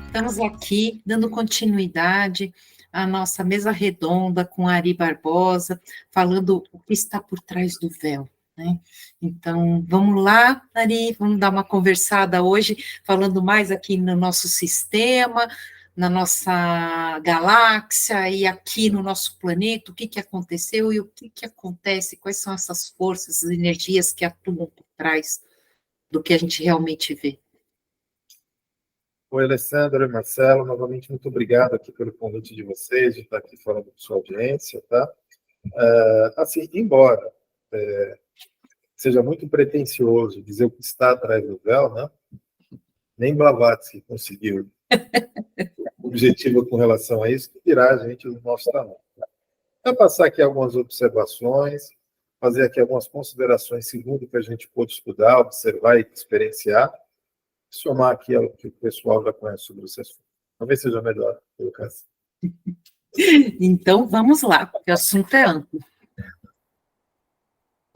Estamos aqui dando continuidade à nossa mesa redonda com Ari Barbosa, falando o que está por trás do véu, né? Então, vamos lá, Ari, vamos dar uma conversada hoje, falando mais aqui no nosso sistema, na nossa galáxia e aqui no nosso planeta, o que que aconteceu e o que que acontece, quais são essas forças, as energias que atuam por trás do que a gente realmente vê. Oi, Alessandra e Marcelo, novamente muito obrigado aqui pelo convite de vocês, de estar aqui falando com sua audiência, tá? Assim, embora seja muito pretensioso dizer o que está atrás do véu, né? Nem Blavatsky conseguiu objetivo com relação a isso, que dirá a gente do nosso tamanho. Vou passar aqui algumas observações, fazer aqui algumas considerações segundo o que a gente pôde estudar, observar e experienciar, somar aqui ao que o pessoal já conhece sobre esse assunto. Talvez seja melhor a colocação. Então, vamos lá, porque o assunto é amplo.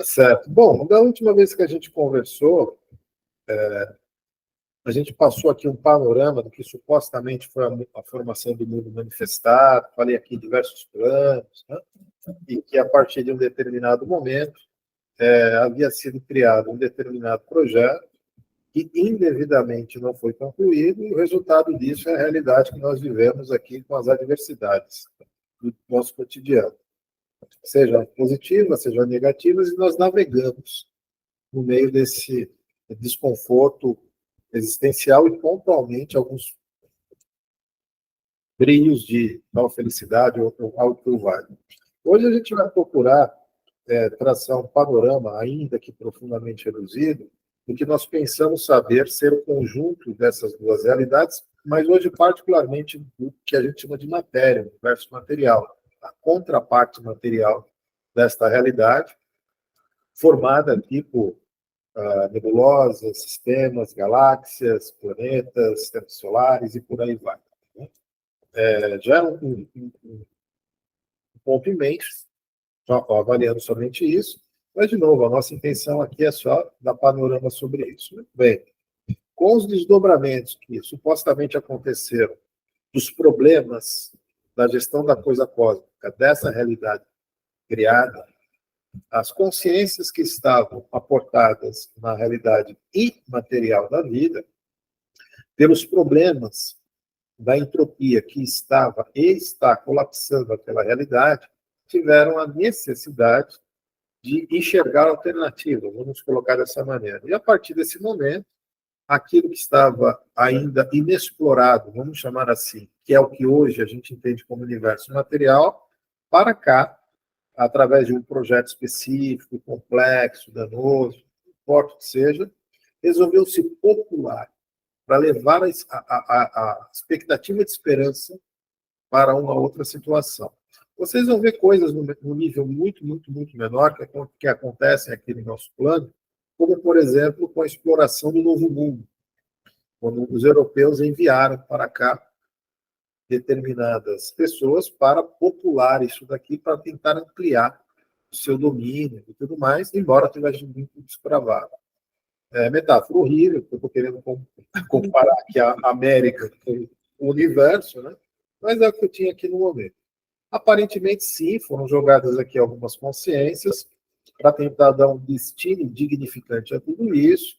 Certo. Bom, da última vez que a gente conversou, a gente passou aqui um panorama do que supostamente foi a formação do mundo manifestado, falei aqui diversos planos, né? E que a partir de um determinado momento havia sido criado um determinado projeto que indevidamente não foi concluído, e o resultado disso é a realidade que nós vivemos aqui com as adversidades do nosso cotidiano, seja positivas, seja negativas, e nós navegamos no meio desse desconforto existencial e pontualmente alguns brilhos de tal felicidade ou algo que o vale. Hoje a gente vai procurar traçar um panorama, ainda que profundamente reduzido, do que nós pensamos saber ser o conjunto dessas duas realidades, mas hoje particularmente do que a gente chama de matéria, o universo material, a contraparte material desta realidade, formada aqui por nebulosas, sistemas, galáxias, planetas, sistemas solares e por aí vai. Já é um ponto imenso, avaliando somente isso, mas, de novo, a nossa intenção aqui é só dar panorama sobre isso. Muito bem. Com os desdobramentos que supostamente aconteceram dos problemas da gestão da coisa cósmica, dessa realidade criada, as consciências que estavam aportadas na realidade imaterial da vida, pelos problemas da entropia que estava e está colapsando aquela realidade, tiveram a necessidade de enxergar alternativas, vamos colocar dessa maneira. E a partir desse momento, aquilo que estava ainda inexplorado, vamos chamar assim, que é o que hoje a gente entende como universo material, para cá, através de um projeto específico, complexo, danoso, não importa o que seja, resolveu se popular para levar a expectativa de esperança para uma outra situação. Vocês vão ver coisas no nível muito, muito, muito menor que acontecem aqui no nosso plano, como, por exemplo, com a exploração do Novo Mundo, quando os europeus enviaram para cá determinadas pessoas para popular isso daqui, para tentar ampliar o seu domínio e tudo mais, embora tivesse muito desbravado. Metáfora horrível, porque eu estou querendo comparar aqui a América com o universo, né? Mas é o que eu tinha aqui no momento. Aparentemente, sim, foram jogadas aqui algumas consciências para tentar dar um destino dignificante a tudo isso.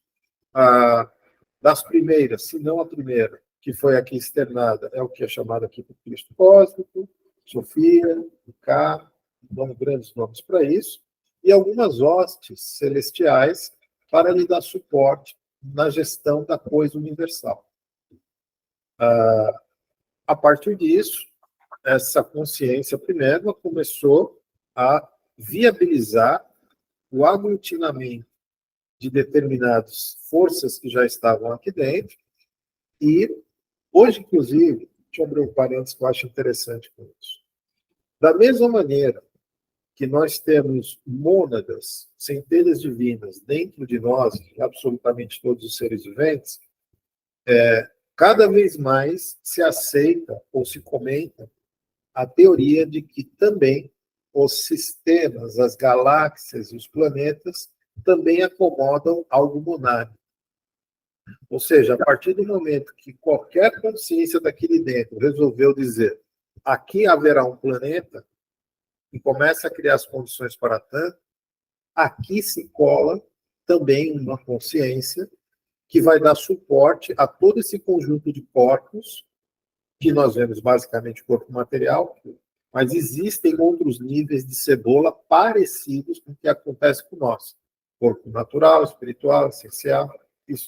Das primeiras, se não a primeira, que foi aqui externada, é o que é chamado aqui por Cristo Cósmico, Sofia, Cá, dão grandes nomes para isso, e algumas hostes celestiais para lhe dar suporte na gestão da coisa universal. A partir disso, essa consciência primeira começou a viabilizar o aglutinamento de determinadas forças que já estavam aqui dentro, e hoje, inclusive, deixa eu abrir um parênteses que eu acho interessante com isso. Da mesma maneira que nós temos mônadas, centelhas divinas dentro de nós, absolutamente todos os seres viventes, cada vez mais se aceita ou se comenta a teoria de que também os sistemas, as galáxias e os planetas também acomodam algo monádico. Ou seja, a partir do momento que qualquer consciência daquele dentro resolveu dizer aqui haverá um planeta e começa a criar as condições para tanto, aqui se cola também uma consciência que vai dar suporte a todo esse conjunto de corpos, que nós vemos basicamente corpo material, mas existem outros níveis de cebola parecidos com o que acontece com nós. Corpo natural, espiritual, essencial,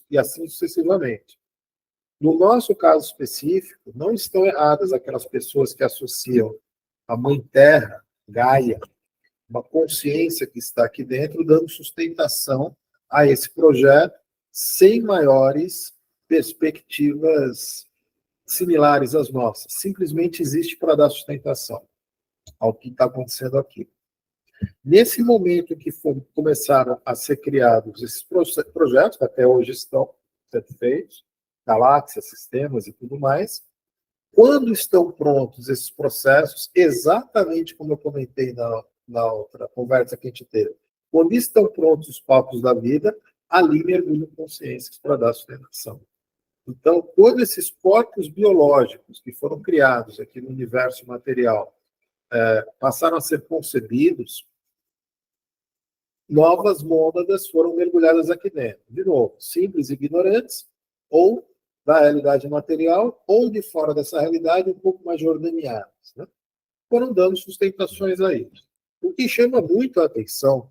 e assim sucessivamente. No nosso caso específico, não estão erradas aquelas pessoas que associam a Mãe Terra, Gaia, uma consciência que está aqui dentro, dando sustentação a esse projeto, sem maiores perspectivas similares às nossas. Simplesmente existe para dar sustentação ao que está acontecendo aqui. Nesse momento que começaram a ser criados esses projetos, que até hoje estão sendo feitos, galáxias, sistemas e tudo mais, quando estão prontos esses processos, exatamente como eu comentei na outra conversa que a gente teve, quando estão prontos os palcos da vida, ali mergulham consciências para dar sustentação. Então, todos esses corpos biológicos que foram criados aqui no universo material passaram a ser concebidos, novas mônadas foram mergulhadas aqui dentro. De novo, simples ignorantes, ou da realidade material, ou de fora dessa realidade, um pouco mais jordanianas, né? Foram dando sustentações a isso. O que chama muito a atenção,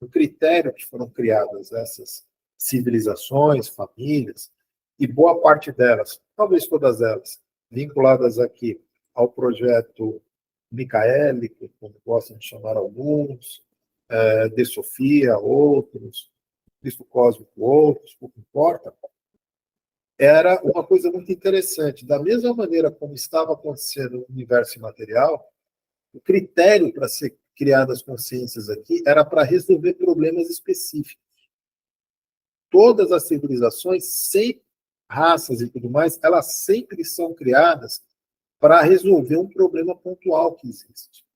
o critério que foram criadas essas civilizações, famílias, e boa parte delas, talvez todas elas, vinculadas aqui ao projeto micaélico, como gostam de chamar alguns, de Sofia, outros, Cristo Cósmico, outros, pouco importa, era uma coisa muito interessante. Da mesma maneira como estava acontecendo no universo imaterial, o critério para ser criadas consciências aqui era para resolver problemas específicos. Todas as civilizações, sem raças e tudo mais, elas sempre são criadas para resolver um problema pontual que existe.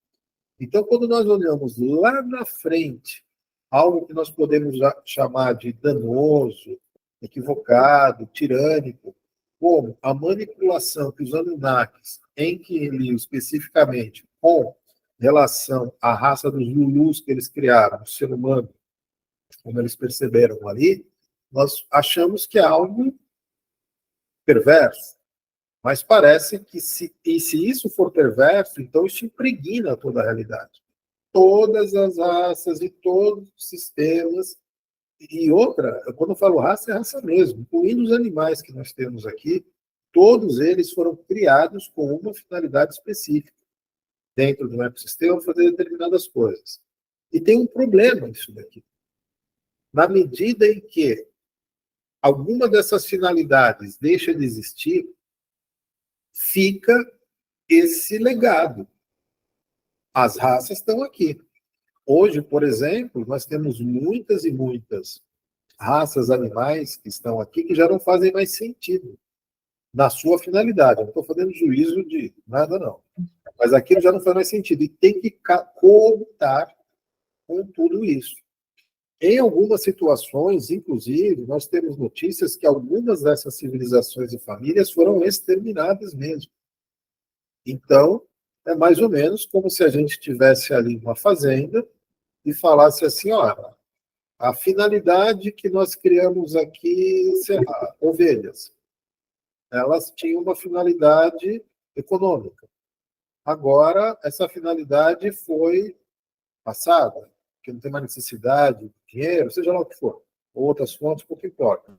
Então, quando nós olhamos lá na frente, algo que nós podemos chamar de danoso, equivocado, tirânico, como a manipulação que os Anunnakis, em Enlil especificamente, com relação à raça dos Lulus que eles criaram, o ser humano, como eles perceberam ali, nós achamos que é algo perverso. Mas parece que se isso for perverso, então isso impregna toda a realidade. Todas as raças e todos os sistemas. E outra, quando eu falo raça, é raça mesmo, incluindo os animais que nós temos aqui, todos eles foram criados com uma finalidade específica, dentro do ecossistema, fazer determinadas coisas. E tem um problema isso daqui. Na medida em que alguma dessas finalidades deixa de existir, fica esse legado. As raças estão aqui. Hoje, por exemplo, nós temos muitas e muitas raças animais que estão aqui que já não fazem mais sentido na sua finalidade. Eu não estou fazendo juízo de nada, não. Mas aquilo já não faz mais sentido. E tem que coabitar com tudo isso. Em algumas situações, inclusive, nós temos notícias que algumas dessas civilizações e famílias foram exterminadas mesmo. Então, é mais ou menos como se a gente tivesse ali uma fazenda e falasse assim, olha, a finalidade que nós criamos aqui, sei lá, ovelhas, elas tinham uma finalidade econômica. Agora, essa finalidade foi passada, que não tem mais necessidade de dinheiro, seja lá o que for, ou outras fontes, pouco importa.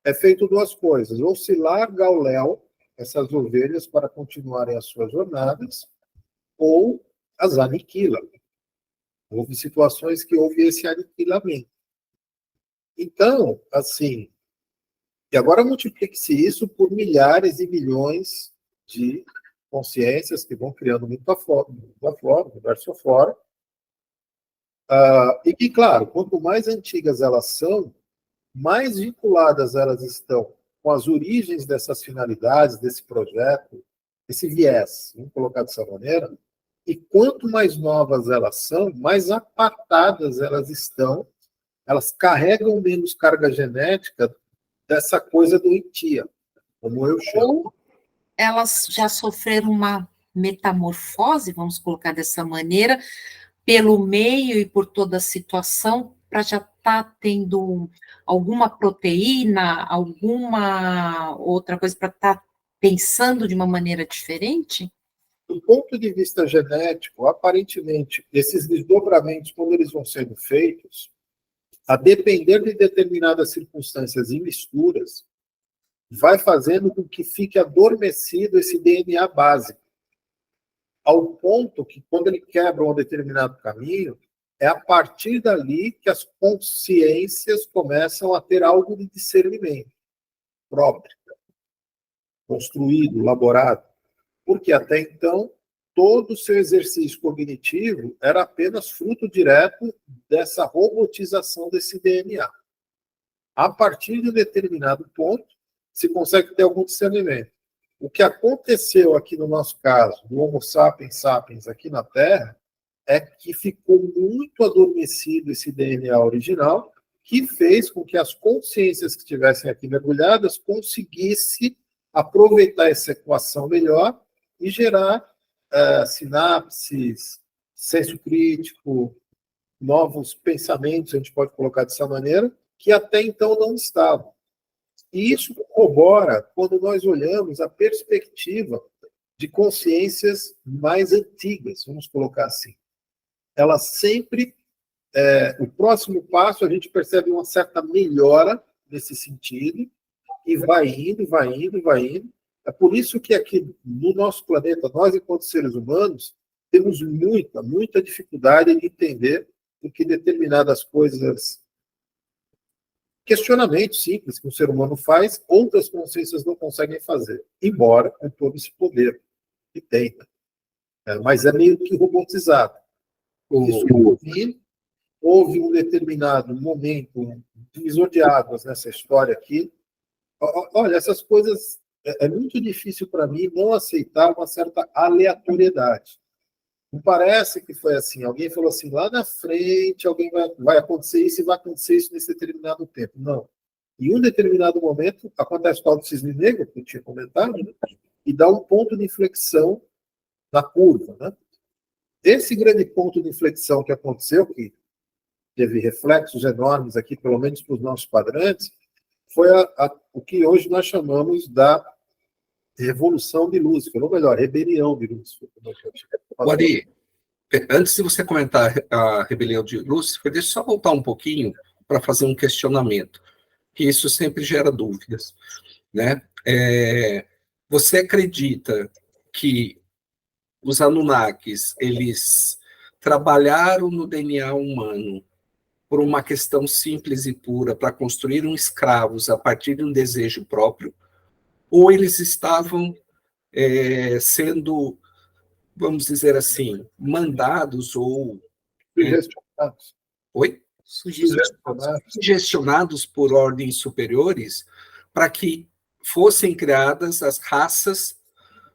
É feito duas coisas, ou se larga ao léu essas ovelhas para continuarem as suas jornadas, ou as aniquila. Houve situações que houve esse aniquilamento. Então, assim, e agora multiplique-se isso por milhares e milhões de consciências que vão criando muito afora, universo afora. E que, claro, quanto mais antigas elas são, mais vinculadas elas estão com as origens dessas finalidades, desse projeto, esse viés, vamos colocar dessa maneira, e quanto mais novas elas são, mais apartadas elas estão elas carregam menos carga genética dessa coisa doentia, como eu chamo. Ou elas já sofreram uma metamorfose, vamos colocar dessa maneira, pelo meio e por toda a situação, para já estar tendo alguma proteína, alguma outra coisa para estar pensando de uma maneira diferente? Do ponto de vista genético, aparentemente, esses desdobramentos, quando eles vão sendo feitos, a depender de determinadas circunstâncias e misturas, vai fazendo com que fique adormecido esse DNA básico, ao ponto que, quando ele quebra um determinado caminho, é a partir dali que as consciências começam a ter algo de discernimento próprio, construído, elaborado. Porque até então, todo o seu exercício cognitivo era apenas fruto direto dessa robotização desse DNA. A partir de um determinado ponto, se consegue ter algum discernimento. O que aconteceu aqui no nosso caso, do Homo sapiens sapiens aqui na Terra, é que ficou muito adormecido esse DNA original, que fez com que as consciências que estivessem aqui mergulhadas conseguissem aproveitar essa equação melhor e gerar sinapses, senso crítico, novos pensamentos, a gente pode colocar dessa maneira, que até então não estavam. E isso corrobora quando nós olhamos a perspectiva de consciências mais antigas, vamos colocar assim. Elas sempre, o próximo passo, a gente percebe uma certa melhora nesse sentido, e vai indo, vai indo, vai indo. É por isso que aqui no nosso planeta, nós, enquanto seres humanos, temos muita dificuldade de entender o que determinadas coisas, questionamentos simples que o ser humano faz, outras consciências não conseguem fazer, embora com todo esse poder que tem. Mas é meio que robotizado. Isso houve um determinado momento, um divisor de águas nessa história aqui. Olha, essas coisas, é muito difícil para mim não aceitar uma certa aleatoriedade. Não parece que foi assim. Alguém falou assim, lá na frente alguém vai acontecer isso e vai acontecer isso nesse determinado tempo. Não. Em um determinado momento, acontece o tal do cisne negro, que eu tinha comentado, né? E dá um ponto de inflexão na curva. Né? Esse grande ponto de inflexão que aconteceu, que teve reflexos enormes aqui, pelo menos para os nossos quadrantes, foi o que hoje nós chamamos da Revolução de Lúcifer, ou melhor, Rebelião de Lúcifer. Ari, antes de você comentar a Rebelião de Lúcifer, deixa eu só voltar um pouquinho para fazer um questionamento, que isso sempre gera dúvidas. Né? Você acredita que os Anunnakis, eles trabalharam no DNA humano por uma questão simples e pura, para construir escravos a partir de um desejo próprio, ou eles estavam sendo, vamos dizer assim, mandados ou... Sugestionados. Oi? Sugestionados por ordens superiores para que fossem criadas as raças,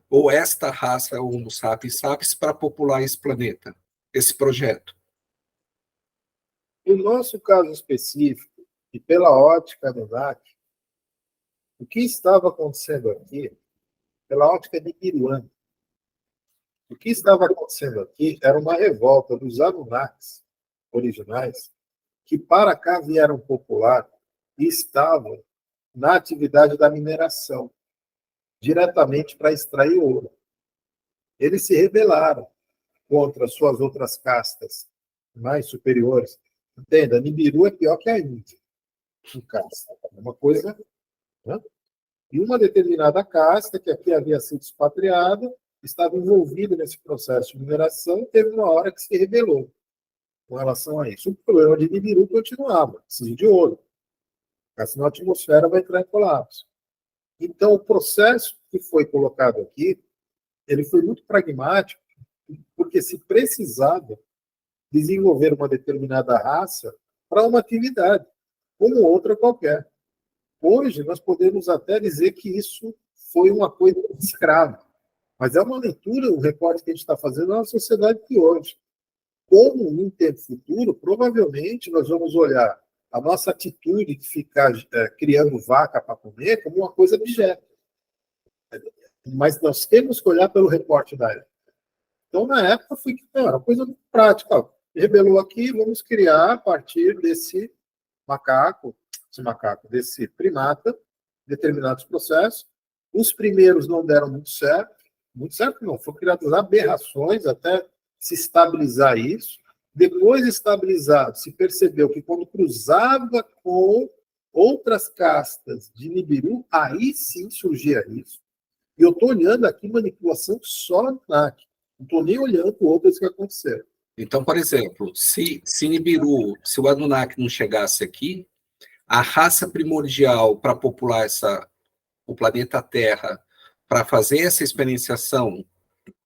ou esta raça, o Homo sapiens sapiens, para popular esse planeta, esse projeto. No nosso caso específico, e pela ótica do NAC, o que estava acontecendo aqui, pela ótica de Iruan, o que estava acontecendo aqui era uma revolta dos Anunnakis originais, que para cá vieram popular e estavam na atividade da mineração, diretamente para extrair ouro. Eles se rebelaram contra suas outras castas mais superiores. Entenda, Nibiru é pior que a Índia em casta. É uma coisa... Né? E uma determinada casta, que aqui havia sido expatriada, estava envolvida nesse processo de mineração e teve uma hora que se rebelou com relação a isso. O problema de Nibiru continuava, precisa de ouro. Senão a atmosfera vai entrar em colapso. Então, o processo que foi colocado aqui, ele foi muito pragmático, porque se precisava desenvolver uma determinada raça para uma atividade, como outra qualquer. Hoje, nós podemos até dizer que isso foi uma coisa escrava, mas é uma leitura, um recorte que a gente está fazendo na sociedade de hoje. Como, em tempo futuro, provavelmente nós vamos olhar a nossa atitude de ficar criando vaca para comer como uma coisa objeto. Mas nós temos que olhar pelo recorte da época. Então, na época, era uma coisa prática. Rebelou aqui, vamos criar a partir desse desse primata, determinados processos. Os primeiros não deram muito certo não, foram criadas aberrações até se estabilizar isso. Depois de estabilizado, se percebeu que quando cruzava com outras castas de Nibiru, aí sim surgia isso. E eu estou olhando aqui manipulação só no NAC. Não estou nem olhando outras que aconteceram. Então, por exemplo, se Nibiru, se o Anunnaki não chegasse aqui, a raça primordial para popular o planeta Terra, para fazer essa experienciação,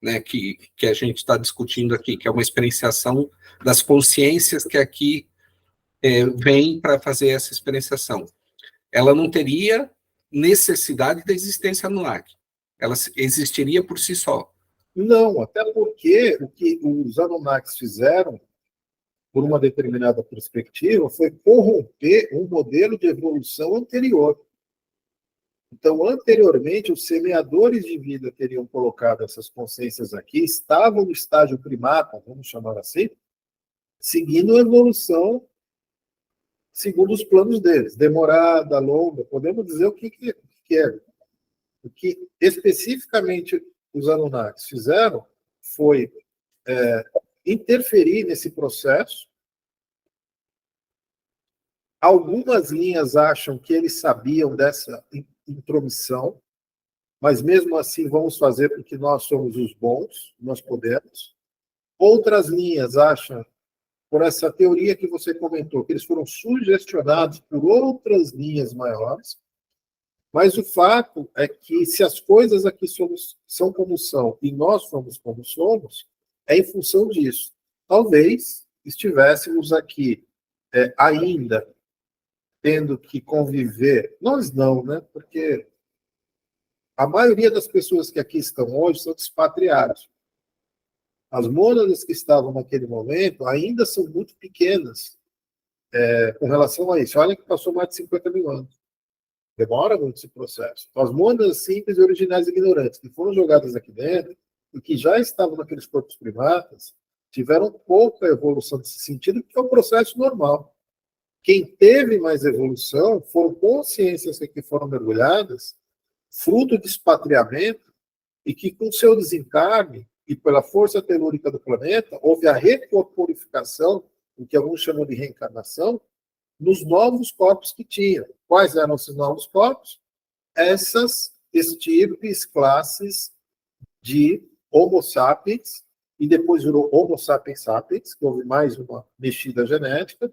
né, que a gente está discutindo aqui, que é uma experienciação das consciências que aqui vêm para fazer essa experienciação, ela não teria necessidade da existência Anunnaki. Ela existiria por si só. Não, até porque o que os Anunnakis fizeram, por uma determinada perspectiva, foi corromper um modelo de evolução anterior. Então, anteriormente, os semeadores de vida teriam colocado essas consciências aqui, estavam no estágio primata, vamos chamar assim, seguindo a evolução segundo os planos deles, demorada, longa, podemos dizer o que é. O que especificamente os Anunnakis fizeram foi interferir nesse processo. Algumas linhas acham que eles sabiam dessa intromissão, mas mesmo assim vamos fazer porque nós somos os bons, nós podemos. Outras linhas acham, por essa teoria que você comentou, que eles foram sugestionados por outras linhas maiores, mas o fato é que se as coisas aqui são como são e nós somos como somos, é em função disso. Talvez estivéssemos aqui ainda tendo que conviver, nós não, né? Porque a maioria das pessoas que aqui estão hoje são expatriados. As mônadas que estavam naquele momento ainda são muito pequenas com relação a isso. Olha que passou mais de 50 mil anos. Demora muito esse processo. Então, as mônadas simples e originais ignorantes que foram jogadas aqui dentro e que já estavam naqueles corpos primatas tiveram pouca evolução nesse sentido, que é um processo normal. Quem teve mais evolução foram consciências que foram mergulhadas, fruto de expatriamento, e que com seu desencarne e pela força telúrica do planeta, houve a recorporificação, o que alguns chamam de reencarnação, nos novos corpos que tinham. Quais eram esses novos corpos? Essas estirpes, classes de Homo sapiens, e depois virou Homo sapiens sapiens, que houve mais uma mexida genética,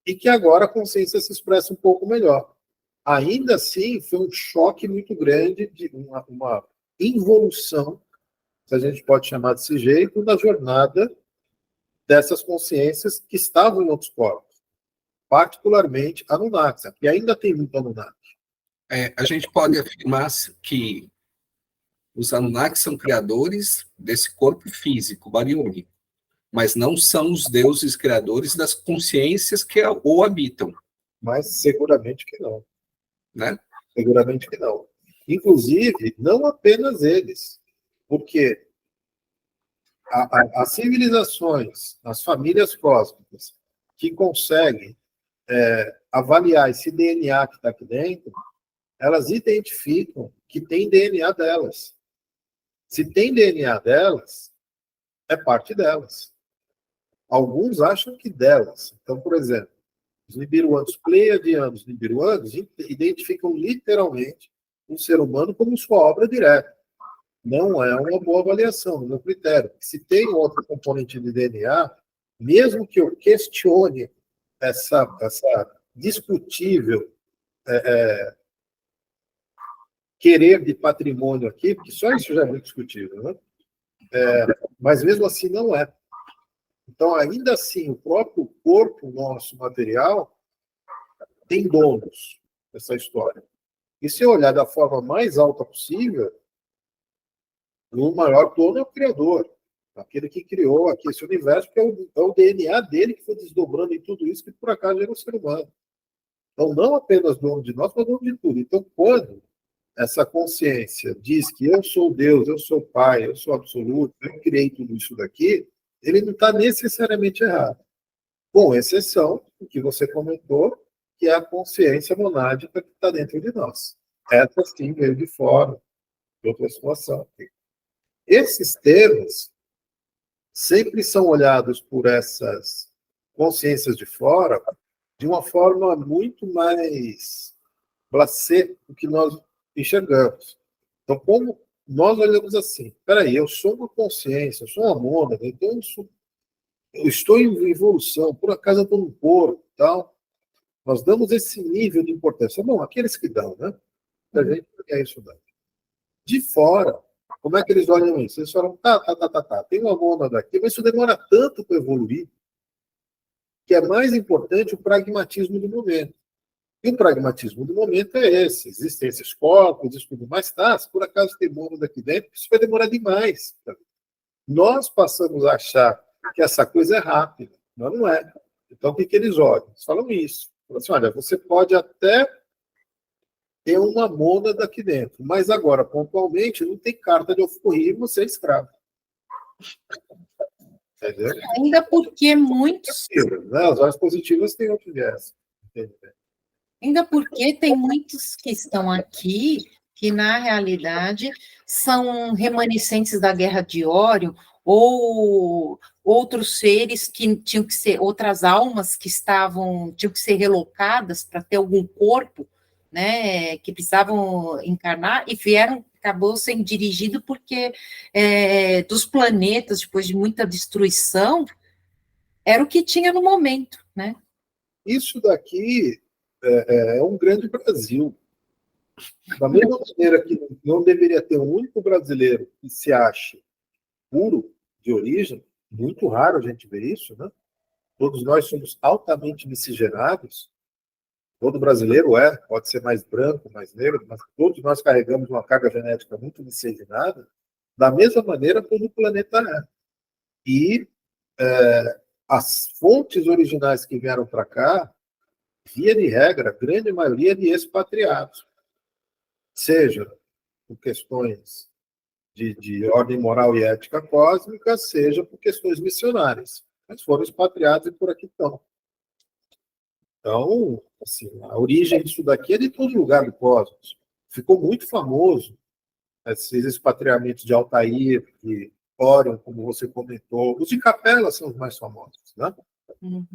e que agora a consciência se expressa um pouco melhor. Ainda assim, foi um choque muito grande, de uma involução, se a gente pode chamar desse jeito, da jornada dessas consciências que estavam em outros corpos, particularmente Anunnaki, que ainda tem muito Anunnaki. A gente pode afirmar que os Anunnaki são criadores desse corpo físico, bariônico, mas não são os deuses criadores das consciências que o habitam. Mas seguramente que não. Né? Seguramente que não. Inclusive, não apenas eles, porque as civilizações, as famílias cósmicas, que conseguem avaliar esse DNA que está aqui dentro, elas identificam que tem DNA delas. Se tem DNA delas, é parte delas. Alguns acham que delas. Então, por exemplo, os nibiruanos, pleiadianos nibiruanos, identificam literalmente um ser humano como sua obra direta. Não é uma boa avaliação, no meu critério. Se tem outro componente de DNA, mesmo que eu questione essa discutível querer de patrimônio aqui, porque só isso já é muito discutível, né? Mas mesmo assim não é. Então, ainda assim, o próprio corpo nosso material tem donos nessa história. E se eu olhar da forma mais alta possível, o maior dono é o Criador. aquele que criou aqui esse universo, que é o DNA dele que foi desdobrando em tudo isso, que por acaso era o ser humano. Então, não apenas dono de nós, mas dono de tudo. Então, quando essa consciência diz que eu sou Deus, eu sou Pai, eu sou absoluto, eu criei tudo isso daqui, ele não está necessariamente errado. Com exceção do que você comentou, que é a consciência monádica que está dentro de nós. Essa sim veio de fora, de outra situação. Esses termos sempre são olhados por essas consciências de fora de uma forma muito mais blasé do que nós enxergamos. Então, como nós olhamos assim, peraí, eu sou uma consciência, eu sou uma mônada, então eu estou em evolução, por acaso eu estou no corpo, tal. Nós damos esse nível de importância. Bom, aqueles que dão, né? A gente quer isso daí. De fora, como é que eles olham isso? Eles falam, tá, tem uma mônada aqui, mas isso demora tanto para evoluir, que é mais importante o pragmatismo do momento. E o pragmatismo do momento é esse. Existem esses corpos, isso tudo mais, tá? Se por acaso tem mônada aqui dentro, isso vai demorar demais. Nós passamos a achar que essa coisa é rápida, mas não é. Então, o que eles olham? Eles falam isso. Falam assim, olha, você pode até ter uma mônada aqui dentro, mas agora, pontualmente, não tem carta de alforria, você é escravo. Entendeu? Ainda porque muitos... Né? As horas positivas têm outro viés. Ainda porque tem muitos que estão aqui que, na realidade, são remanescentes da Guerra de Órion, ou outros seres que tinham que ser, outras almas que tinham que ser relocadas para ter algum corpo, né, que precisavam encarnar, e acabou sendo dirigido porque dos planetas, depois de muita destruição, era o que tinha no momento, né? Isso daqui é um grande Brasil. Da mesma maneira que não deveria ter um único brasileiro que se ache puro de origem, muito raro a gente ver isso, né? Todos nós somos altamente miscigenados, todo brasileiro pode ser mais branco, mais negro, mas todos nós carregamos uma carga genética muito miscigenada, da mesma maneira todo o planeta é. E as fontes originais que vieram para cá, via de regra, a grande maioria de expatriados, seja por questões de ordem moral e ética cósmica, seja por questões missionárias. Mas foram expatriados e por aqui estão. Então, assim, a origem disso daqui é de todo lugar do cosmos. Ficou muito famoso esses expatriamentos de Altair, de Órion, como você comentou. Os de Capela são os mais famosos, né? Uhum.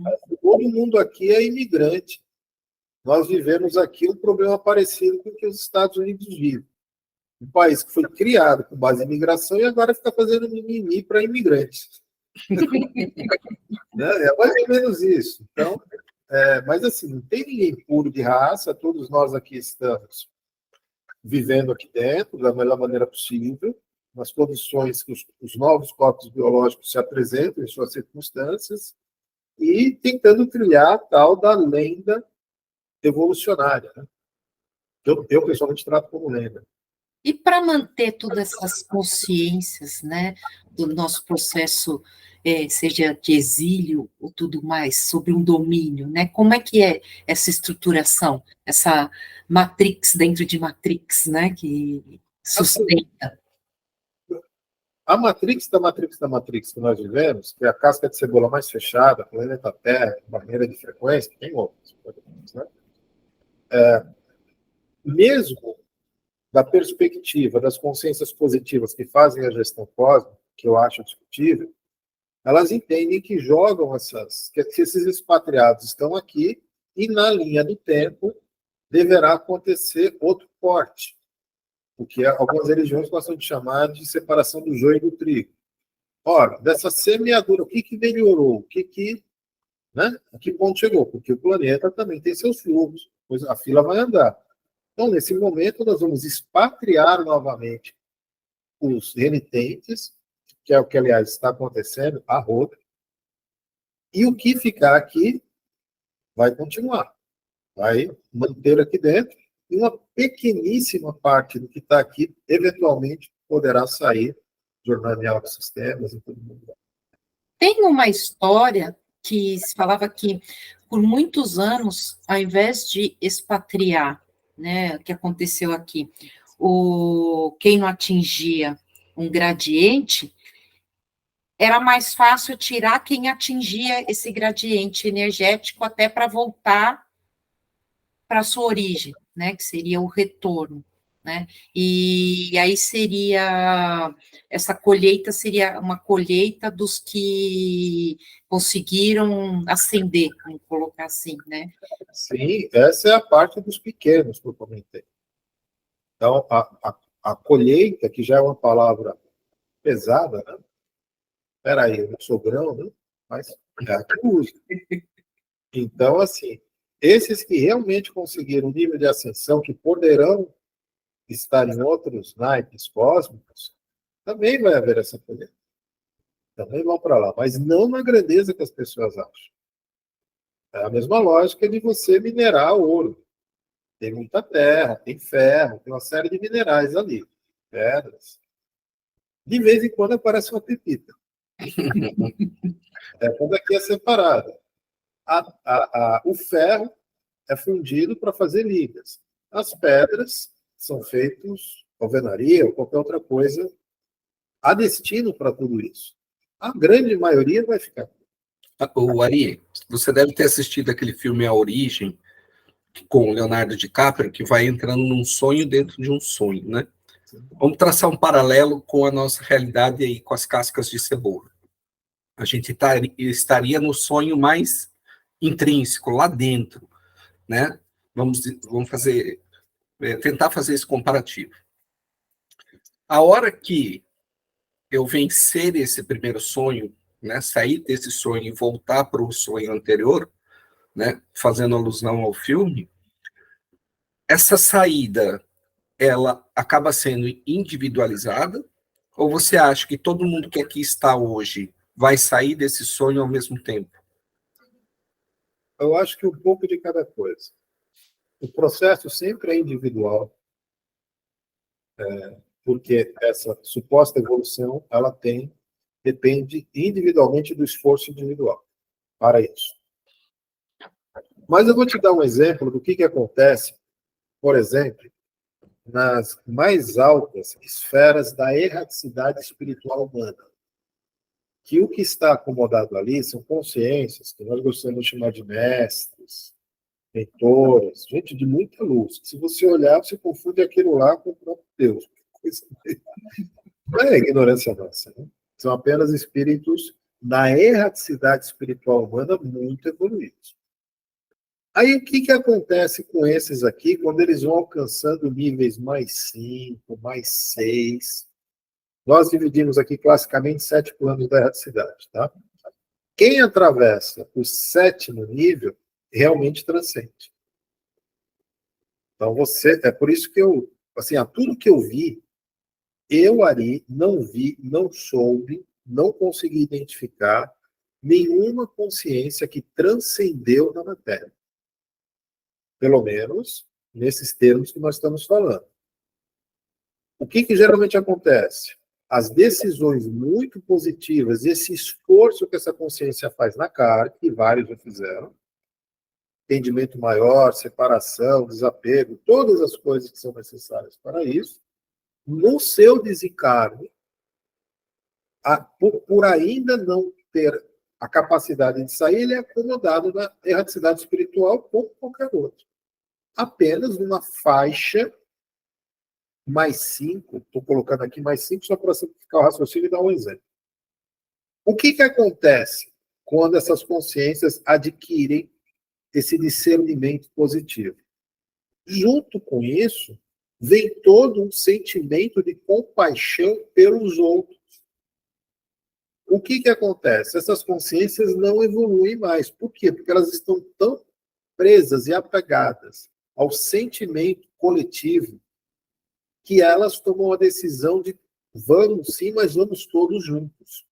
Todo mundo aqui é imigrante. Nós vivemos aqui um problema parecido com o que os Estados Unidos vivem. Um país que foi criado com base em imigração e agora fica fazendo mimimi para imigrantes. Né? É mais ou menos isso. Então, mas assim, não tem ninguém puro de raça, todos nós aqui estamos vivendo aqui dentro da melhor maneira possível, nas condições que os novos corpos biológicos se apresentam em suas circunstâncias, e tentando trilhar a tal da lenda evolucionária. Né? Eu pessoalmente trato como lenda. E para manter todas essas consciências, né, do nosso processo, seja de exílio ou tudo mais, sobre um domínio, né, como é que é essa estruturação, essa matrix dentro de matrix, né, que sustenta? A matrix da matrix da matrix que nós vivemos, que é a casca de cebola mais fechada, planeta Terra, barreira de frequência, tem outros, né? Mesmo da perspectiva das consciências positivas que fazem a gestão cósmica, que eu acho discutível, elas entendem que jogam que esses expatriados estão aqui e na linha do tempo deverá acontecer outro corte, o que algumas religiões gostam de chamar de separação do joio e do trigo. Ora, dessa semeadura, o que melhorou? Né? A que ponto chegou? Porque o planeta também tem seus fluxos, pois a fila vai andar. Então, nesse momento, nós vamos expatriar novamente os renitentes, que é o que, aliás, está acontecendo, a roda, e o que ficar aqui vai continuar, vai manter aqui dentro, e uma pequeníssima parte do que está aqui, eventualmente, poderá sair jornalear os sistemas e tudo mais. Tem uma história que se falava que, por muitos anos, ao invés de expatriar, né, o que aconteceu aqui, quem não atingia um gradiente, era mais fácil tirar quem atingia esse gradiente energético até para voltar para a sua origem, né, que seria o retorno, né, e aí essa colheita seria uma colheita dos que conseguiram ascender, vamos colocar assim, né. Sim, essa é a parte dos pequenos que eu comentei. Então, a colheita, que já é uma palavra pesada, né? Peraí, eu não sou grão, né? Mas é a que usa. Então, assim, esses que realmente conseguiram um nível de ascensão, que poderão estar em outros naipes cósmicos, também vai haver essa colheita. Também vão para lá, mas não na grandeza que as pessoas acham. É a mesma lógica de você minerar ouro. Tem muita terra, tem ferro, tem uma série de minerais ali, pedras. De vez em quando aparece uma pepita. Quando aqui é separada. O ferro é fundido para fazer ligas. As pedras são feitas alvenaria ou qualquer outra coisa. Há destino para tudo isso. A grande maioria vai ficar. O Ari, você deve ter assistido aquele filme A Origem, com o Leonardo DiCaprio, que vai entrando num sonho dentro de um sonho, né? Vamos traçar um paralelo com a nossa realidade aí, com as cascas de cebola. A gente estaria no sonho mais intrínseco, lá dentro, né? Vamos tentar fazer esse comparativo. A hora que eu vencer esse primeiro sonho, né, sair desse sonho e voltar para o sonho anterior, né, fazendo alusão ao filme, essa saída, ela acaba sendo individualizada? Ou você acha que todo mundo que aqui está hoje vai sair desse sonho ao mesmo tempo? Eu acho que um pouco de cada coisa. O processo sempre é individual, porque essa suposta evolução, ela depende individualmente do esforço individual para isso. Mas eu vou te dar um exemplo do que acontece, por exemplo, nas mais altas esferas da erraticidade espiritual humana. Que o que está acomodado ali são consciências, que nós gostamos de chamar de mestres, mentores, gente de muita luz. Se você olhar, você confunde aquilo lá com o próprio Deus. Não é ignorância nossa, né? São apenas espíritos na erraticidade espiritual humana muito evoluídos. Aí, o que acontece com esses aqui quando eles vão alcançando níveis mais 5, mais 6? Nós dividimos aqui classicamente 7 planos da erraticidade, tá? Quem atravessa o 7º nível realmente transcende. Então, é por isso que a tudo que eu vi, Ari, não vi, não soube, não consegui identificar nenhuma consciência que transcendeu na matéria. Pelo menos nesses termos que nós estamos falando. O que geralmente acontece? As decisões muito positivas, esse esforço que essa consciência faz na carne, que vários já fizeram, entendimento maior, separação, desapego, todas as coisas que são necessárias para isso, no seu desencarne, por ainda não ter a capacidade de sair, ele é acomodado na erraticidade espiritual como qualquer outro. Apenas numa faixa mais 5, estou colocando aqui mais 5 só para simplificar o raciocínio e dar um exemplo. O que acontece quando essas consciências adquirem esse discernimento positivo? Junto com isso, vem todo um sentimento de compaixão pelos outros. O que acontece? Essas consciências não evoluem mais. Por quê? Porque elas estão tão presas e apegadas ao sentimento coletivo que elas tomam a decisão de vamos sim, mas vamos todos juntos.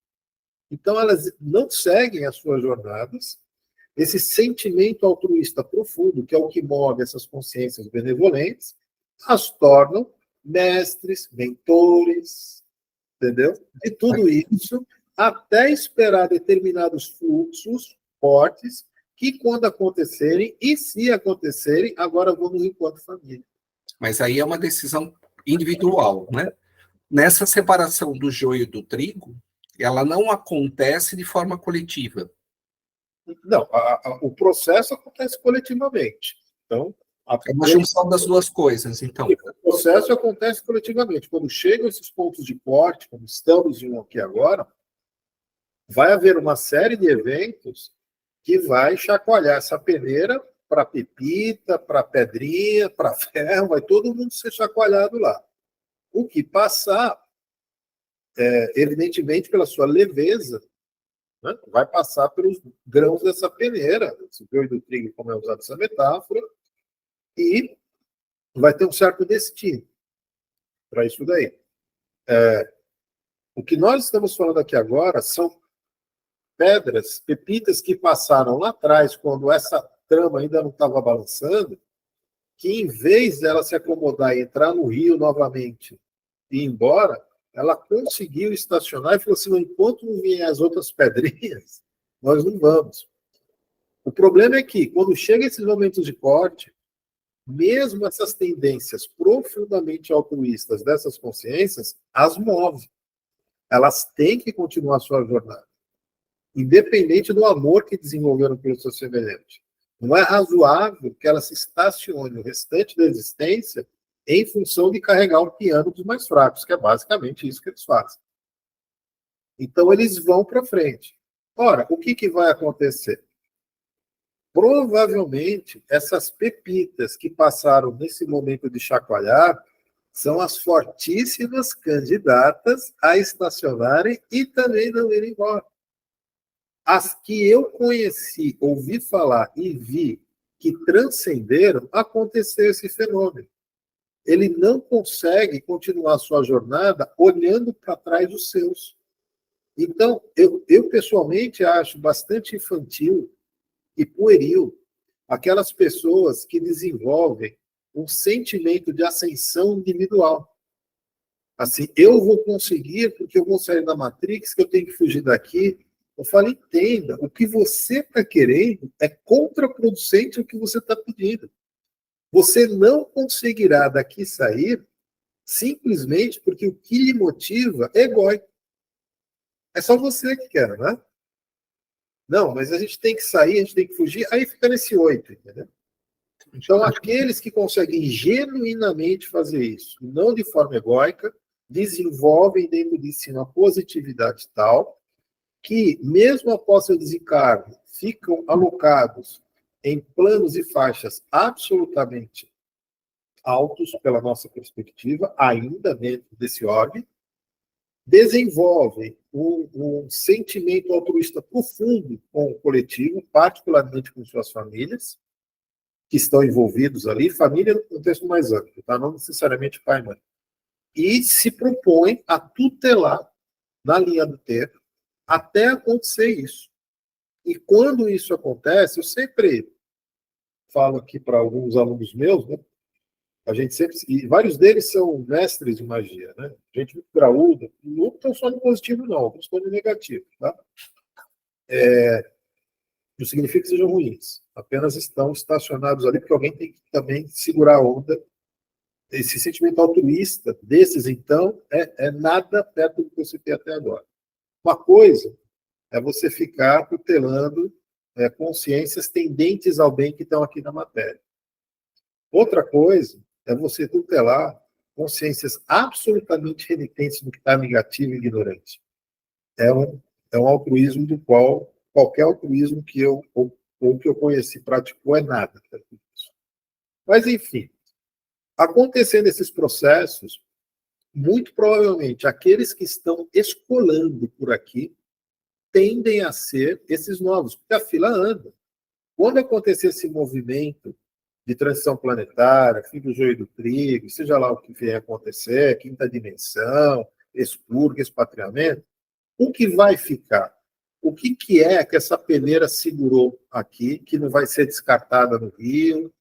Então elas não seguem as suas jornadas. Esse sentimento altruísta profundo, que é o que move essas consciências benevolentes, as tornam mestres, mentores, entendeu? E tudo isso até esperar determinados fluxos fortes que, quando acontecerem, e se acontecerem, agora vamos enquanto família. Mas aí é uma decisão individual, né? Nessa separação do joio e do trigo, ela não acontece de forma coletiva. Não, o processo acontece coletivamente. Então, É uma junção das duas coisas, então. o processo acontece coletivamente. Quando chegam esses pontos de corte, como estamos em um aqui agora, vai haver uma série de eventos que vai chacoalhar essa peneira para pepita, para pedrinha, para ferro, vai todo mundo ser chacoalhado lá. O que passar, evidentemente, pela sua leveza, né, vai passar pelos grãos dessa peneira, esse joio do trigo, como é usado essa metáfora, e vai ter um certo destino para isso daí. O que nós estamos falando aqui agora são pedras, pepitas que passaram lá atrás, quando essa trama ainda não estava balançando, que em vez dela se acomodar e entrar no rio novamente e ir embora, ela conseguiu estacionar e falou assim, enquanto não vierem as outras pedrinhas, nós não vamos. O problema é que, quando chegam esses momentos de corte, mesmo essas tendências profundamente altruístas dessas consciências, as move. Elas têm que continuar a sua jornada, independente do amor que desenvolveram pelo seu semelhante. Não é razoável que ela se estacione o restante da existência em função de carregar o piano dos mais fracos, que é basicamente isso que eles fazem. Então, eles vão para frente. Ora, o que vai acontecer? Provavelmente, essas pepitas que passaram nesse momento de chacoalhar são as fortíssimas candidatas a estacionarem e também não irem embora. As que eu conheci, ouvi falar e vi que transcenderam, aconteceu esse fenômeno. Ele não consegue continuar sua jornada olhando para trás dos seus. Então, eu pessoalmente acho bastante infantil e pueril aquelas pessoas que desenvolvem um sentimento de ascensão individual. Assim, eu vou conseguir porque eu vou sair da Matrix, que eu tenho que fugir daqui. Eu falo, entenda, o que você está querendo é contraproducente ao que você está pedindo. Você não conseguirá daqui sair simplesmente porque o que lhe motiva é egóico. É só você que quer, né? Não, mas a gente tem que sair, a gente tem que fugir, aí fica nesse 8, entendeu? Então, aqueles que conseguem genuinamente fazer isso, não de forma egóica, desenvolvem dentro de si uma positividade tal que, mesmo após seu desencargo, ficam alocados em planos e faixas absolutamente altos, pela nossa perspectiva, ainda dentro desse orbe, desenvolvem um sentimento altruísta profundo com o coletivo, particularmente com suas famílias, que estão envolvidos ali, família no contexto mais amplo, tá? Não necessariamente pai e mãe, e se propõem a tutelar na linha do tempo até acontecer isso. E quando isso acontece, eu sempre falo aqui para alguns alunos meus, né? A gente sempre, e vários deles são mestres de magia, né? Gente muito graúda, não estão só no positivo, não, alguns estão no negativo, tá? Não significa que sejam ruins, apenas estão estacionados ali porque alguém tem que também segurar a onda. Esse sentimento altruísta desses, então, é nada perto do que você tem até agora. Uma coisa é você ficar tutelando consciências tendentes ao bem que estão aqui na matéria. Outra coisa é você tutelar consciências absolutamente renitentes no que está negativo e ignorante. É um altruísmo do qual qualquer altruísmo que eu conheci praticou é nada. Mas, enfim, acontecendo esses processos, muito provavelmente aqueles que estão escolando por aqui tendem a ser esses novos, porque a fila anda. Quando acontecer esse movimento de transição planetária, fim do joio e do trigo, seja lá o que vier acontecer, quinta dimensão, expurgo, expatriamento, o que vai ficar? O que é que essa peneira segurou aqui, que não vai ser descartada no rio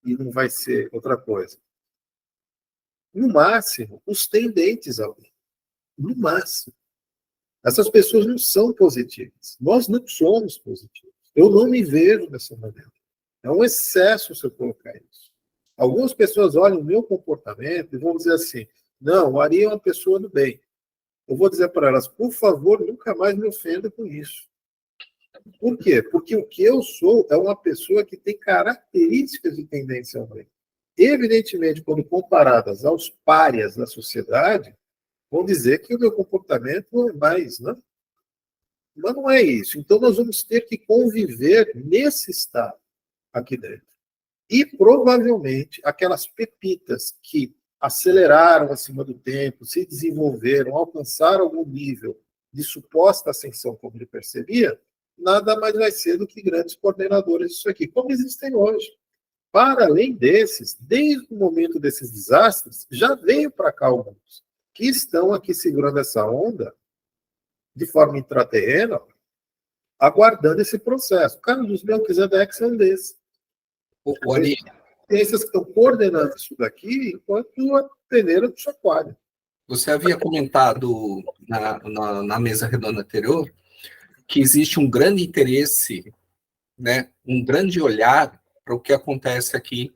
e não vai ser outra coisa? No máximo, os tendentes ali. no máximo. Essas pessoas não são positivas. Nós não somos positivos. Eu não me vejo dessa maneira. É um excesso se eu colocar isso. Algumas pessoas olham o meu comportamento e vão dizer assim, não, o Ari é uma pessoa do bem. Eu vou dizer para elas, por favor, nunca mais me ofenda com isso. Por quê? Porque o que eu sou é uma pessoa que tem características de tendência ao bem. Evidentemente, quando comparadas aos párias da sociedade, vão dizer que o meu comportamento é mais, né? Mas não é isso. Então, nós vamos ter que conviver nesse estado aqui dentro. E, provavelmente, aquelas pepitas que aceleraram acima do tempo, se desenvolveram, alcançaram algum nível de suposta ascensão, como ele percebia, nada mais vai ser do que grandes coordenadores disso aqui, como existem hoje. Para além desses, desde o momento desses desastres, já veio para cá alguns que estão aqui segurando essa onda de forma intraterrena, aguardando esse processo. O Carlos Melquisedeque é um desses. O Ari, Ciências que estão coordenando isso daqui enquanto a peneira do chacoalho. você havia comentado na mesa redonda anterior que existe um grande interesse, né, um grande olhar para o que acontece aqui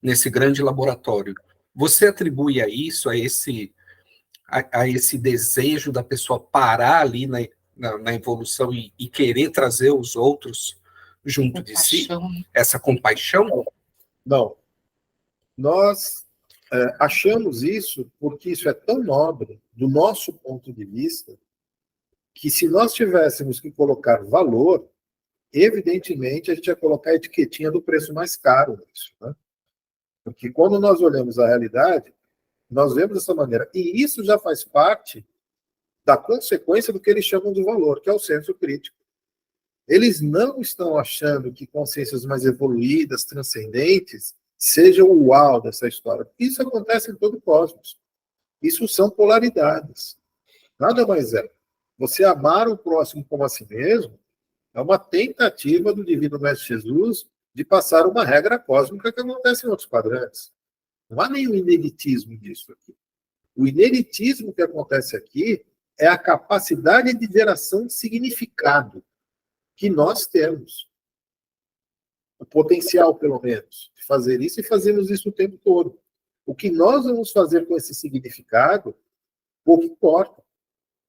nesse grande laboratório. Você atribui a isso, a esse desejo da pessoa parar ali na evolução e querer trazer os outros junto de si? Essa compaixão? Não. Nós achamos isso porque isso é tão nobre, do nosso ponto de vista, que se nós tivéssemos que colocar valor, evidentemente a gente ia colocar a etiquetinha do preço mais caro nisso, né? Porque quando nós olhamos a realidade, nós vemos dessa maneira. E isso já faz parte da consequência do que eles chamam de valor, que é o senso crítico. Eles não estão achando que consciências mais evoluídas, transcendentes, sejam o uau dessa história. Isso acontece em todo o cosmos. Isso são polaridades. Nada mais é. Você amar o próximo como a si mesmo é uma tentativa do Divino Mestre Jesus de passar uma regra cósmica que acontece em outros quadrantes. Não há nenhum ineditismo disso aqui. O ineditismo que acontece aqui é a capacidade de geração de significado que nós temos. O potencial, pelo menos, de fazer isso, e fazemos isso o tempo todo. O que nós vamos fazer com esse significado, pouco importa.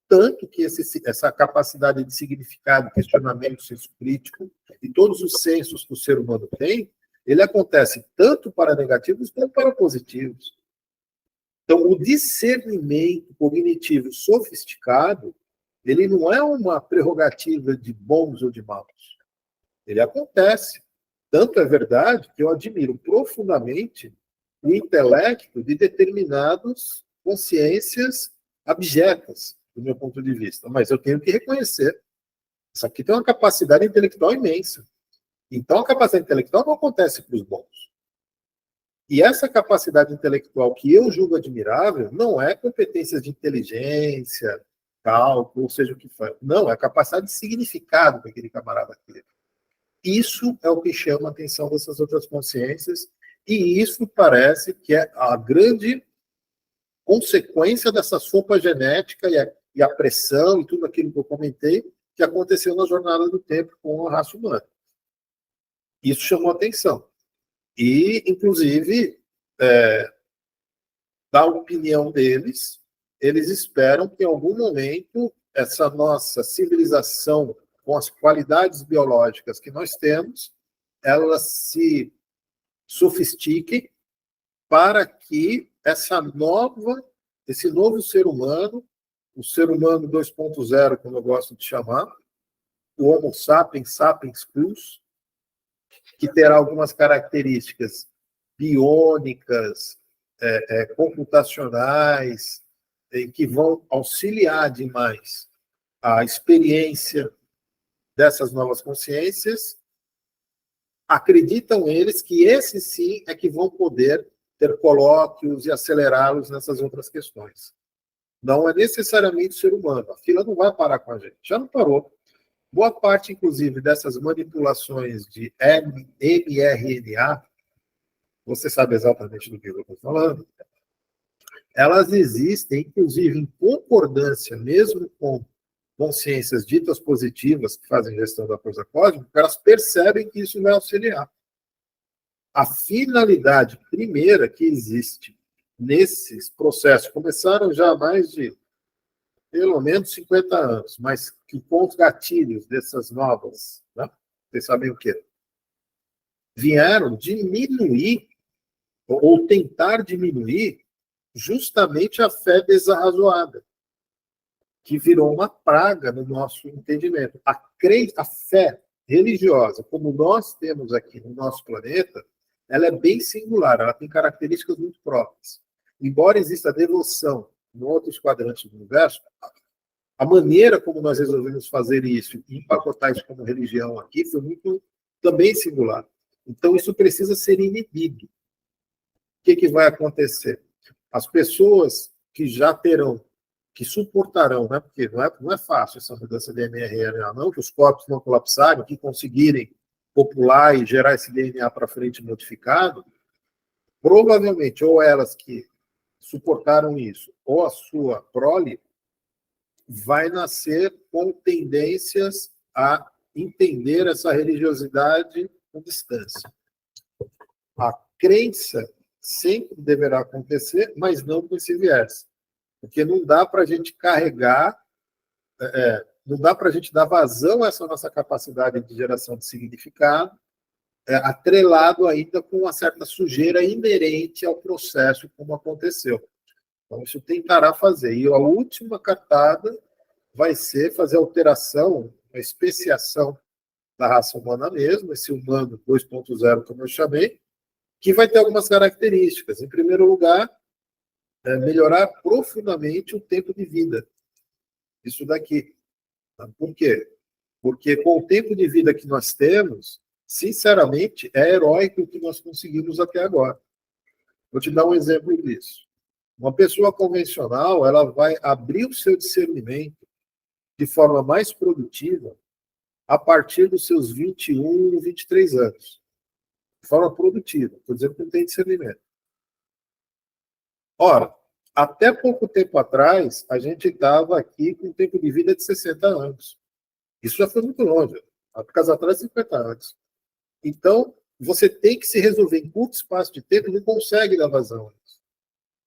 Tanto que essa capacidade de significado, questionamento, senso crítico, e todos os sensos que o ser humano tem, ele acontece tanto para negativos quanto para positivos. Então, o discernimento cognitivo sofisticado, ele não é uma prerrogativa de bons ou de maus. Ele acontece. Tanto é verdade que eu admiro profundamente o intelecto de determinadas consciências abjetas, do meu ponto de vista. Mas eu tenho que reconhecer. Isso aqui tem uma capacidade intelectual imensa. Então, a capacidade intelectual não acontece para os bons. E essa capacidade intelectual que eu julgo admirável não é competências de inteligência, cálculo, ou seja o que for. Não, é a capacidade de significado que aquele camarada teve. Isso é o que chama a atenção dessas outras consciências, e isso parece que é a grande consequência dessa sopa genética e a pressão e tudo aquilo que eu comentei que aconteceu na jornada do tempo com a raça humana. Isso chamou atenção. E, inclusive, da opinião deles, eles esperam que em algum momento essa nossa civilização, com as qualidades biológicas que nós temos, elas se sofistiquem para que esse novo ser humano, o ser humano 2.0, como eu gosto de chamar, o Homo sapiens sapiens plus, que terá algumas características biônicas, computacionais, que vão auxiliar demais a experiência dessas novas consciências, acreditam eles que esses sim é que vão poder ter colóquios e acelerá-los nessas outras questões. Não é necessariamente o ser humano. A fila não vai parar com a gente. Já não parou. Boa parte, inclusive, dessas manipulações de mRNA, você sabe exatamente do que eu estou falando, elas existem, inclusive, em concordância, mesmo com consciências ditas positivas que fazem gestão da coisa cósmica, porque elas percebem que isso vai auxiliar. A finalidade primeira que existe nesses processos, começaram já há mais de, pelo menos, 50 anos, mas que com os gatilhos dessas novas, né? Vocês sabem o quê? Vieram diminuir, ou tentar diminuir, justamente a fé desarrazoada, que virou uma praga no nosso entendimento. A fé religiosa, como nós temos aqui no nosso planeta, ela é bem singular, ela tem características muito próprias. Embora exista devoção em outros quadrantes do universo, a maneira como nós resolvemos fazer isso e empacotar isso como religião aqui foi muito também singular. Então, isso precisa ser inibido. O que vai acontecer? As pessoas que já terão, que suportarão, né? Porque não é fácil essa mudança de mRNA, não, que os corpos não colapsarem, que conseguirem popular e gerar esse DNA para frente modificado, provavelmente, ou elas que suportaram isso, ou a sua prole, vai nascer com tendências a entender essa religiosidade com distância. A crença sempre deverá acontecer, mas não com esse viés. Porque não dá para a gente carregar, não dá para a gente dar vazão a essa nossa capacidade de geração de significado, atrelado ainda com uma certa sujeira inerente ao processo como aconteceu. Então, isso tentará fazer. E a última cartada vai ser fazer alteração, a especiação da raça humana mesmo, esse humano 2.0, como eu chamei, que vai ter algumas características. Em primeiro lugar, melhorar profundamente o tempo de vida. Isso daqui. Por quê? Porque com o tempo de vida que nós temos, sinceramente, é heróico o que nós conseguimos até agora. Vou te dar um exemplo disso. Uma pessoa convencional, ela vai abrir o seu discernimento de forma mais produtiva a partir dos seus 21, 23 anos. De forma produtiva. Estou dizendo que não tem discernimento. Ora, até pouco tempo atrás, a gente estava aqui com um tempo de vida de 60 anos. Isso já foi muito longe. Há poucos atrás, 50 anos. Então, você tem que se resolver em curto espaço de tempo e não consegue dar vazão a isso.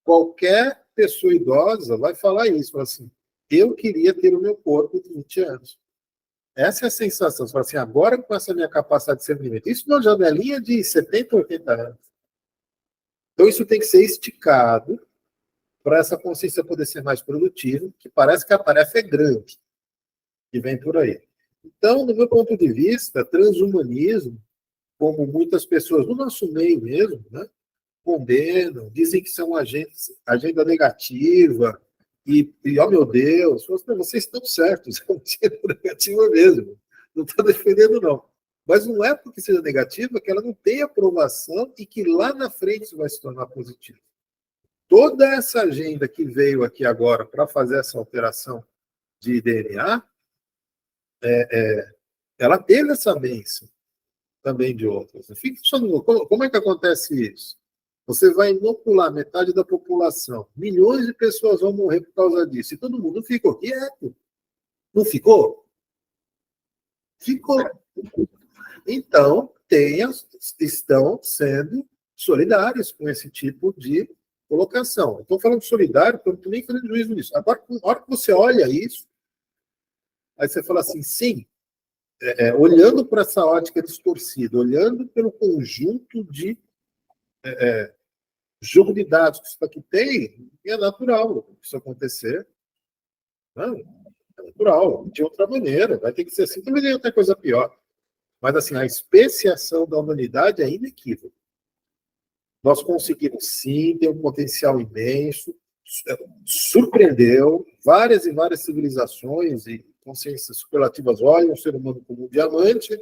Qualquer pessoa idosa vai falar isso, fala assim, eu queria ter o meu corpo de 20 anos. Essa é a sensação. Você fala assim, agora com essa minha capacidade de discernimento. Isso numa janelinha de 70, 80 anos. Então, isso tem que ser esticado para essa consciência poder ser mais produtiva, que parece que a tarefa é grande, que vem por aí. Então, do meu ponto de vista, transhumanismo, como muitas pessoas no nosso meio mesmo, né, condenam, dizem que são agenda negativa, e oh meu Deus, vocês estão certos, é uma agenda negativa mesmo, não estou defendendo não. Mas não é porque seja negativa que ela não tem aprovação e que lá na frente isso vai se tornar positivo. Toda essa agenda que veio aqui agora para fazer essa alteração de DNA, ela teve essa bênção também de outras. Como é que acontece isso? Você vai inocular metade da população, milhões de pessoas vão morrer por causa disso, e todo mundo ficou quieto. Não ficou? Ficou. Então, estão sendo solidários com esse tipo de colocação. Estou falando solidário, porque eu não estou nem fazendo juízo nisso. Agora, na hora que você olha isso, aí você fala assim, sim, olhando para essa ótica distorcida, olhando pelo conjunto de jogo de dados que isso aqui tem, é natural isso acontecer. Não, é natural, de outra maneira, vai ter que ser assim, também tem outra coisa pior. Mas, assim, a especiação da humanidade é inequívoca. Nós conseguimos, sim, ter um potencial imenso, surpreendeu várias e várias civilizações e consciências superlativas olham o ser humano como um diamante,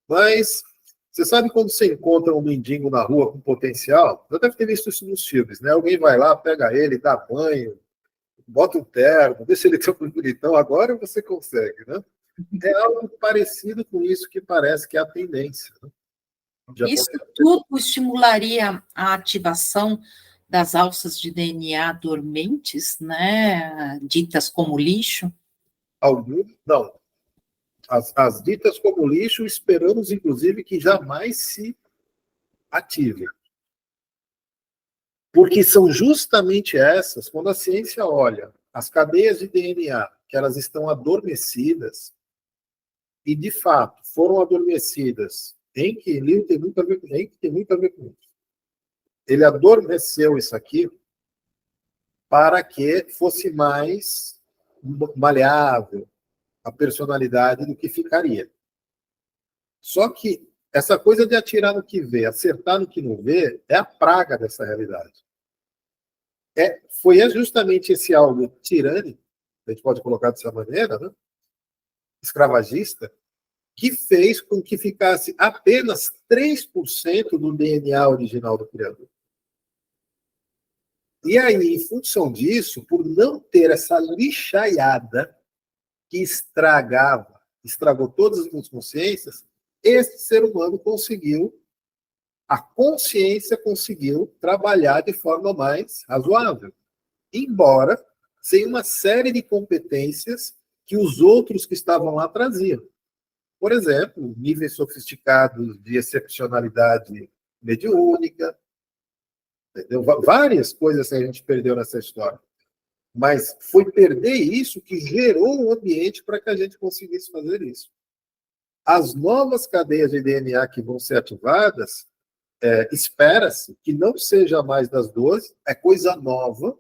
mas você sabe quando você encontra um mendigo na rua com potencial? Já deve ter visto isso nos filmes, né? Alguém vai lá, pega ele, dá banho, bota um terno, deixa ele tão bonitão, agora você consegue, né? É algo parecido com isso que parece que é a tendência. Né? Isso tudo estimularia a ativação das alças de DNA dormentes, né, ditas como lixo? Não. As ditas como lixo, esperamos, inclusive, que jamais se ativem. Porque são justamente essas, quando a ciência olha as cadeias de DNA, que elas estão adormecidas, e de fato foram adormecidas, em que ele tem muito a ver com isso. Ele adormeceu isso aqui para que fosse mais maleável a personalidade do que ficaria. Só que essa coisa de atirar no que vê, acertar no que não vê, é a praga dessa realidade. Foi justamente esse algo tirânico, a gente pode colocar dessa maneira, né? Escravagista, que fez com que ficasse apenas 3% do DNA original do criador. E aí, em função disso, por não ter essa lixaiada que estragou todas as consciências, esse ser humano a consciência conseguiu trabalhar de forma mais razoável, embora sem uma série de competências que os outros que estavam lá traziam. Por exemplo, níveis sofisticados de excepcionalidade mediúnica, entendeu? Várias coisas que a gente perdeu nessa história. Mas foi perder isso que gerou um ambiente para que a gente conseguisse fazer isso. As novas cadeias de DNA que vão ser ativadas, espera-se que não seja mais das 12, é coisa nova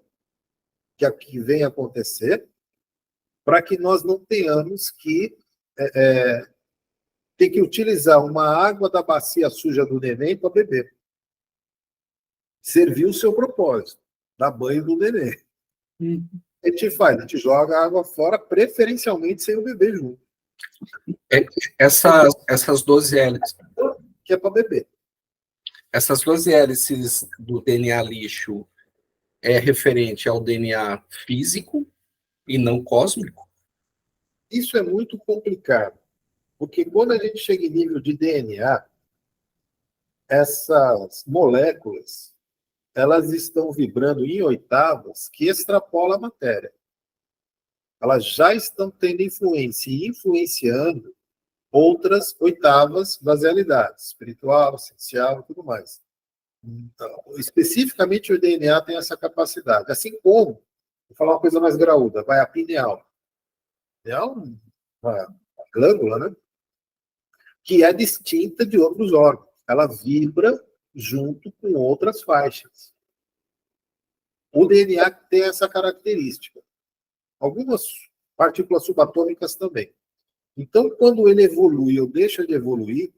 que vem acontecer, para que nós não tenhamos que ter que utilizar uma água da bacia suja do neném para beber. Serviu o seu propósito, dar banho no neném. A gente joga a água fora, preferencialmente sem o bebê junto. Essas 12 hélices. Que é para beber. Essas 12 hélices do DNA lixo é referente ao DNA físico e não cósmico? Isso é muito complicado, porque quando a gente chega em nível de DNA, essas moléculas, elas estão vibrando em oitavas que extrapolam a matéria. Elas já estão tendo influência e influenciando outras oitavas das realidades, espiritual, essencial e tudo mais. Então, especificamente o DNA tem essa capacidade. Assim como, vou falar uma coisa mais graúda, a pineal. É uma glândula, né? Que é distinta de outros órgãos. Ela vibra junto com outras faixas. O DNA tem essa característica. Algumas partículas subatômicas também. Então, quando ele evolui ou deixa de evoluir,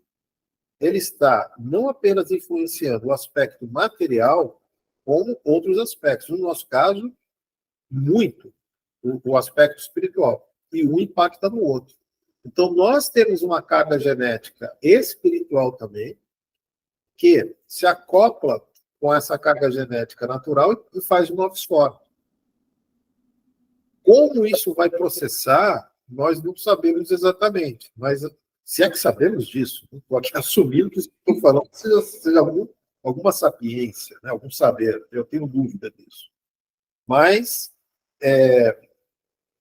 ele está não apenas influenciando o aspecto material, como outros aspectos. No nosso caso, muito o aspecto espiritual. E um impacta no outro. Então, nós temos uma carga genética espiritual também, que se acopla com essa carga genética natural e faz novos formas. Como isso vai processar, nós não sabemos exatamente, mas se é que sabemos disso, estou aqui assumindo que estou falando seja alguma sapiência, né, algum saber, eu tenho dúvida disso. Mas,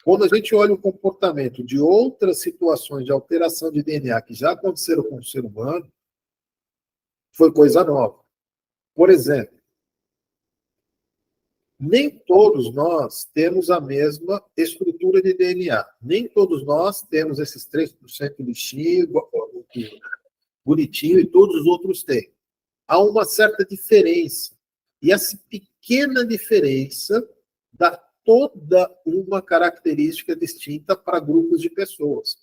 quando a gente olha o comportamento de outras situações de alteração de DNA que já aconteceram com o ser humano, foi coisa nova. Por exemplo, nem todos nós temos a mesma estrutura de DNA. Nem todos nós temos esses 3% lixinho, bonitinho, e todos os outros têm. Há uma certa diferença. E essa pequena diferença dá toda uma característica distinta para grupos de pessoas.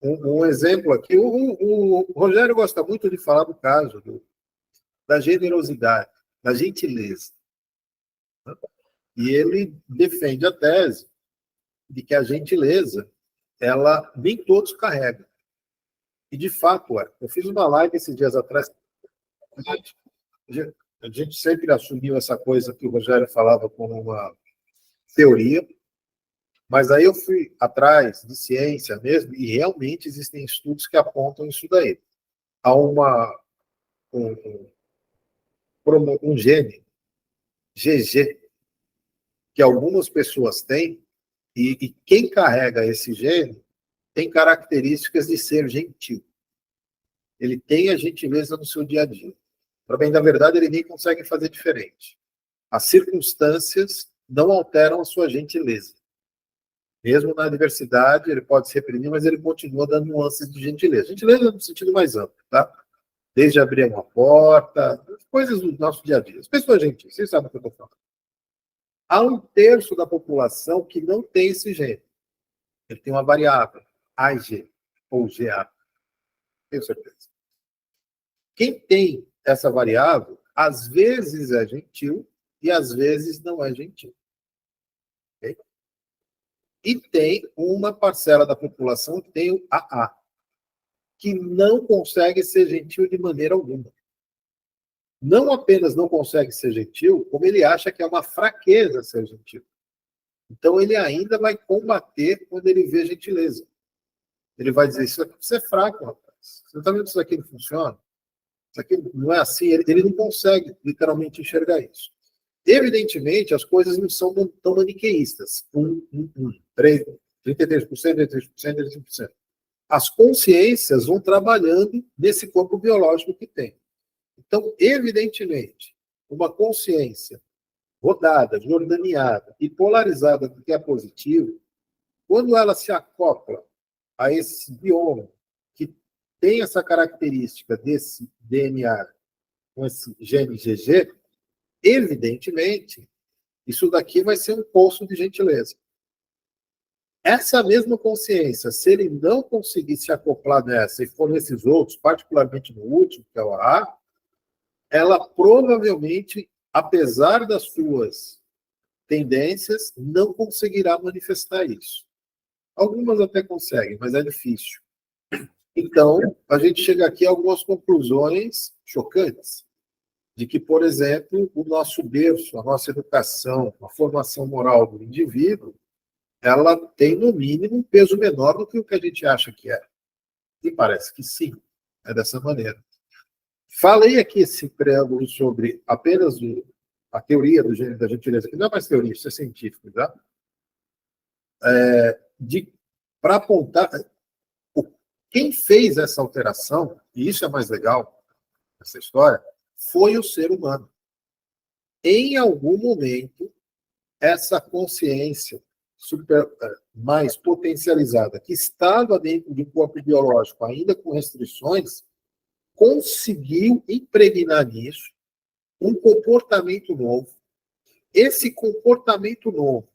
Um exemplo aqui, o Rogério gosta muito de falar do caso da generosidade, da gentileza. E ele defende a tese de que a gentileza, ela nem todos carregam. E, de fato, eu fiz uma live esses dias atrás. A gente sempre assumiu essa coisa que o Rogério falava como uma teoria, mas aí eu fui atrás de ciência mesmo, e realmente existem estudos que apontam isso daí. Há um gene GG, que algumas pessoas têm, e quem carrega esse gene tem características de ser gentil. Ele tem a gentileza no seu dia a dia. Para bem da verdade, ele nem consegue fazer diferente. As circunstâncias não alteram a sua gentileza. Mesmo na adversidade, ele pode se reprimir, mas ele continua dando nuances de gentileza. Gentileza no sentido mais amplo, tá? Desde abrir uma porta, coisas do nosso dia a dia. As pessoas gentis, vocês sabem o que eu estou falando. Há 1/3 da população que não tem esse gene. Ele tem uma variável, AG ou GA. Tenho certeza. Quem tem essa variável, às vezes é gentil e às vezes não é gentil. Okay? E tem uma parcela da população que tem o AA, que não consegue ser gentil de maneira alguma. Não apenas não consegue ser gentil, como ele acha que é uma fraqueza ser gentil. Então ele ainda vai combater quando ele vê gentileza. Ele vai dizer, isso aqui você é fraco, rapaz. Você está vendo que isso aqui não funciona? Isso aqui não é assim. Ele não consegue literalmente enxergar isso. Evidentemente, as coisas não são tão maniqueístas. 33%, 33%, 35%. As consciências vão trabalhando nesse corpo biológico que tem. Então, evidentemente, uma consciência rodada, jordaneada e polarizada do que é positivo, quando ela se acopla a esse bioma que tem essa característica desse DNA com esse gene GG, evidentemente, isso daqui vai ser um poço de gentileza. Essa mesma consciência, se ele não conseguir se acoplar nessa e for nesses outros, particularmente no último, que é o AA, ela provavelmente, apesar das suas tendências, não conseguirá manifestar isso. Algumas até conseguem, mas é difícil. Então, a gente chega aqui a algumas conclusões chocantes. De que, por exemplo, o nosso berço, a nossa educação, a formação moral do indivíduo, ela tem, no mínimo, um peso menor do que o que a gente acha que é. E parece que sim, é dessa maneira. Falei aqui esse preâmbulo sobre apenas a teoria do gênero da gentileza, que não é mais teoria, isso é científico, tá? Para apontar quem fez essa alteração, e isso é mais legal, essa história, foi o ser humano. Em algum momento, essa consciência mais potencializada, que estava dentro de um corpo biológico, ainda com restrições, conseguiu impregnar nisso um comportamento novo. Esse comportamento novo,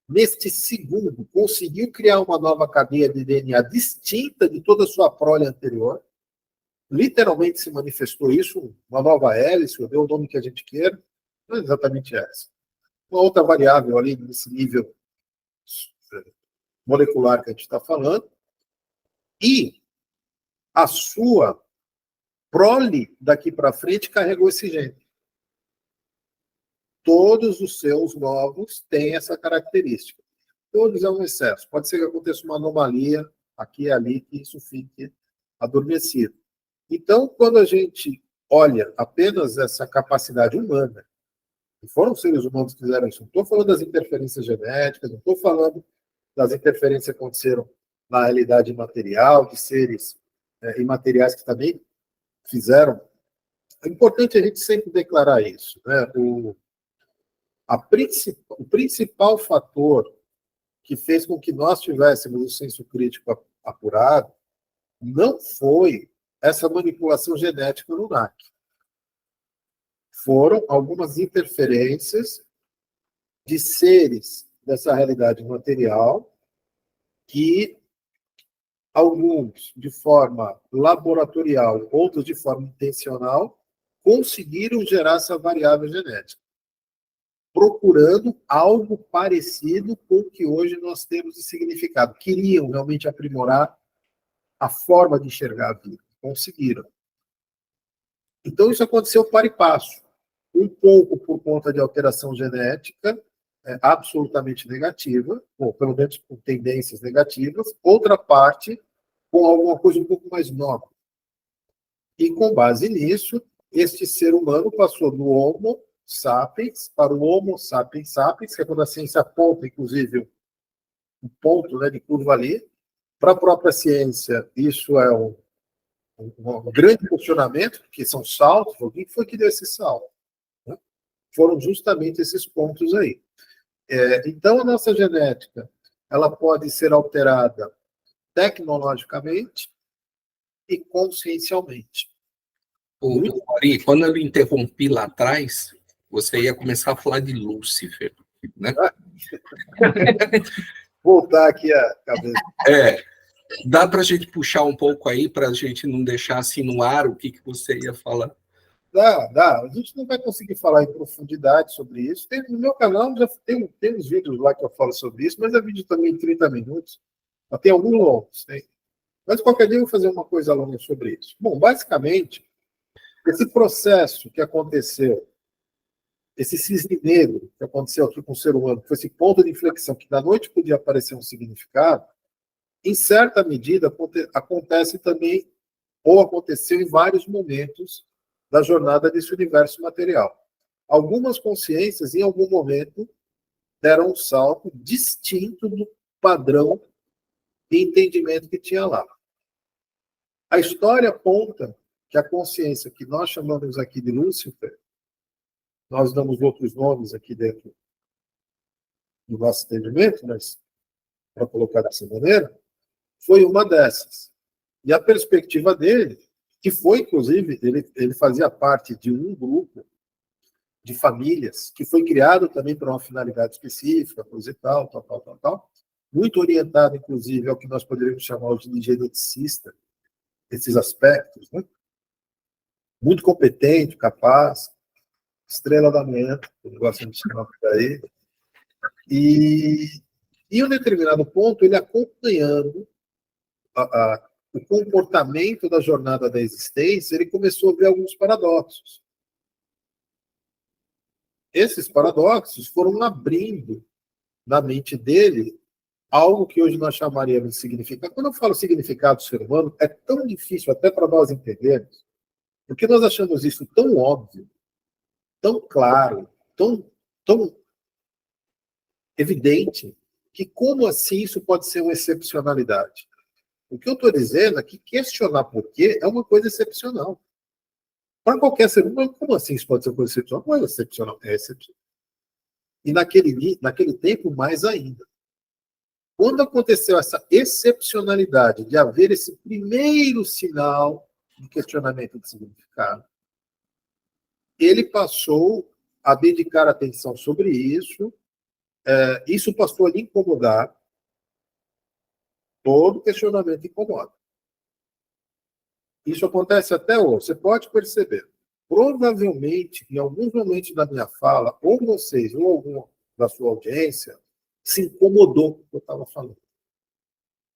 neste segundo, conseguiu criar uma nova cadeia de DNA distinta de toda a sua prole anterior. Literalmente se manifestou isso, uma nova hélice, deu o nome que a gente queira, não é exatamente essa. Uma outra variável ali nesse nível molecular que a gente está falando, e a sua prole daqui para frente carregou esse gene. Todos os seus novos têm essa característica. Todos é um excesso. Pode ser que aconteça uma anomalia aqui e ali, que isso fique adormecido. Então, quando a gente olha apenas essa capacidade humana, e foram os seres humanos que fizeram isso, não estou falando das interferências genéticas, não estou falando das interferências que aconteceram na realidade material, de seres imateriais que também fizeram. É importante a gente sempre declarar isso, né? O principal fator que fez com que nós tivéssemos o senso crítico apurado não foi essa manipulação genética no NAC. Foram algumas interferências de seres dessa realidade material que alguns de forma laboratorial, outros de forma intencional, conseguiram gerar essa variável genética, procurando algo parecido com o que hoje nós temos de significado. Queriam realmente aprimorar a forma de enxergar a vida. Conseguiram. Então, isso aconteceu para e passo. Um pouco por conta de alteração genética, absolutamente negativa, ou pelo menos com tendências negativas, outra parte com alguma coisa um pouco mais nova. E com base nisso, este ser humano passou do Homo sapiens para o Homo sapiens sapiens, que é quando a ciência aponta, inclusive, um ponto, né, de curva ali. Para a própria ciência, isso é um grande questionamento, porque são saltos. O que foi que deu esse salto? Né? Foram justamente esses pontos aí. Então, a nossa genética ela pode ser alterada tecnologicamente e consciencialmente. Ari, quando eu interrompi lá atrás, você ia começar a falar de Lúcifer, né? Voltar aqui a cabeça. Dá para a gente puxar um pouco aí, para a gente não deixar assim no ar o que você ia falar? Dá. A gente não vai conseguir falar em profundidade sobre isso. No meu canal já tem uns vídeos lá que eu falo sobre isso, mas é vídeo também de 30 minutos. Tem alguns longos. Mas qualquer dia eu vou fazer uma coisa longa sobre isso. Bom, basicamente, esse processo que aconteceu, esse cisne negro que aconteceu aqui com o ser humano, foi esse ponto de inflexão que da noite podia aparecer um significado, em certa medida acontece também, ou aconteceu em vários momentos da jornada desse universo material. Algumas consciências, em algum momento, deram um salto distinto do padrão de entendimento que tinha lá. A história aponta que a consciência que nós chamamos aqui de Lúcifer, nós damos outros nomes aqui dentro do nosso entendimento, mas para colocar dessa maneira, foi uma dessas. E a perspectiva dele, que foi, inclusive, ele fazia parte de um grupo de famílias que foi criado também para uma finalidade específica, coisa e tal, muito orientado, inclusive, ao que nós poderíamos chamar hoje de geneticista, esses aspectos, né? Muito competente, capaz, estrela da manhã, eu gosto de chamar por aí. E em um determinado ponto, ele acompanhando o comportamento da jornada da existência, ele começou a ver alguns paradoxos. Esses paradoxos foram abrindo na mente dele algo que hoje nós chamaríamos de significado. Quando eu falo significado do ser humano, é tão difícil até para nós entendermos, porque nós achamos isso tão óbvio, tão claro, tão evidente, que como assim isso pode ser uma excepcionalidade? O que eu estou dizendo é que questionar por quê é uma coisa excepcional. Para qualquer ser humano, como assim isso pode ser uma coisa excepcional? Não é excepcional, é excepcional. E naquele tempo, mais ainda. Quando aconteceu essa excepcionalidade de haver esse primeiro sinal de questionamento de significado, ele passou a dedicar atenção sobre isso, isso passou a lhe incomodar. Todo questionamento incomoda. Isso acontece até hoje. Você pode perceber. Provavelmente, em alguns momentos da minha fala, ou vocês, ou algum da sua audiência, se incomodou com o que eu estava falando.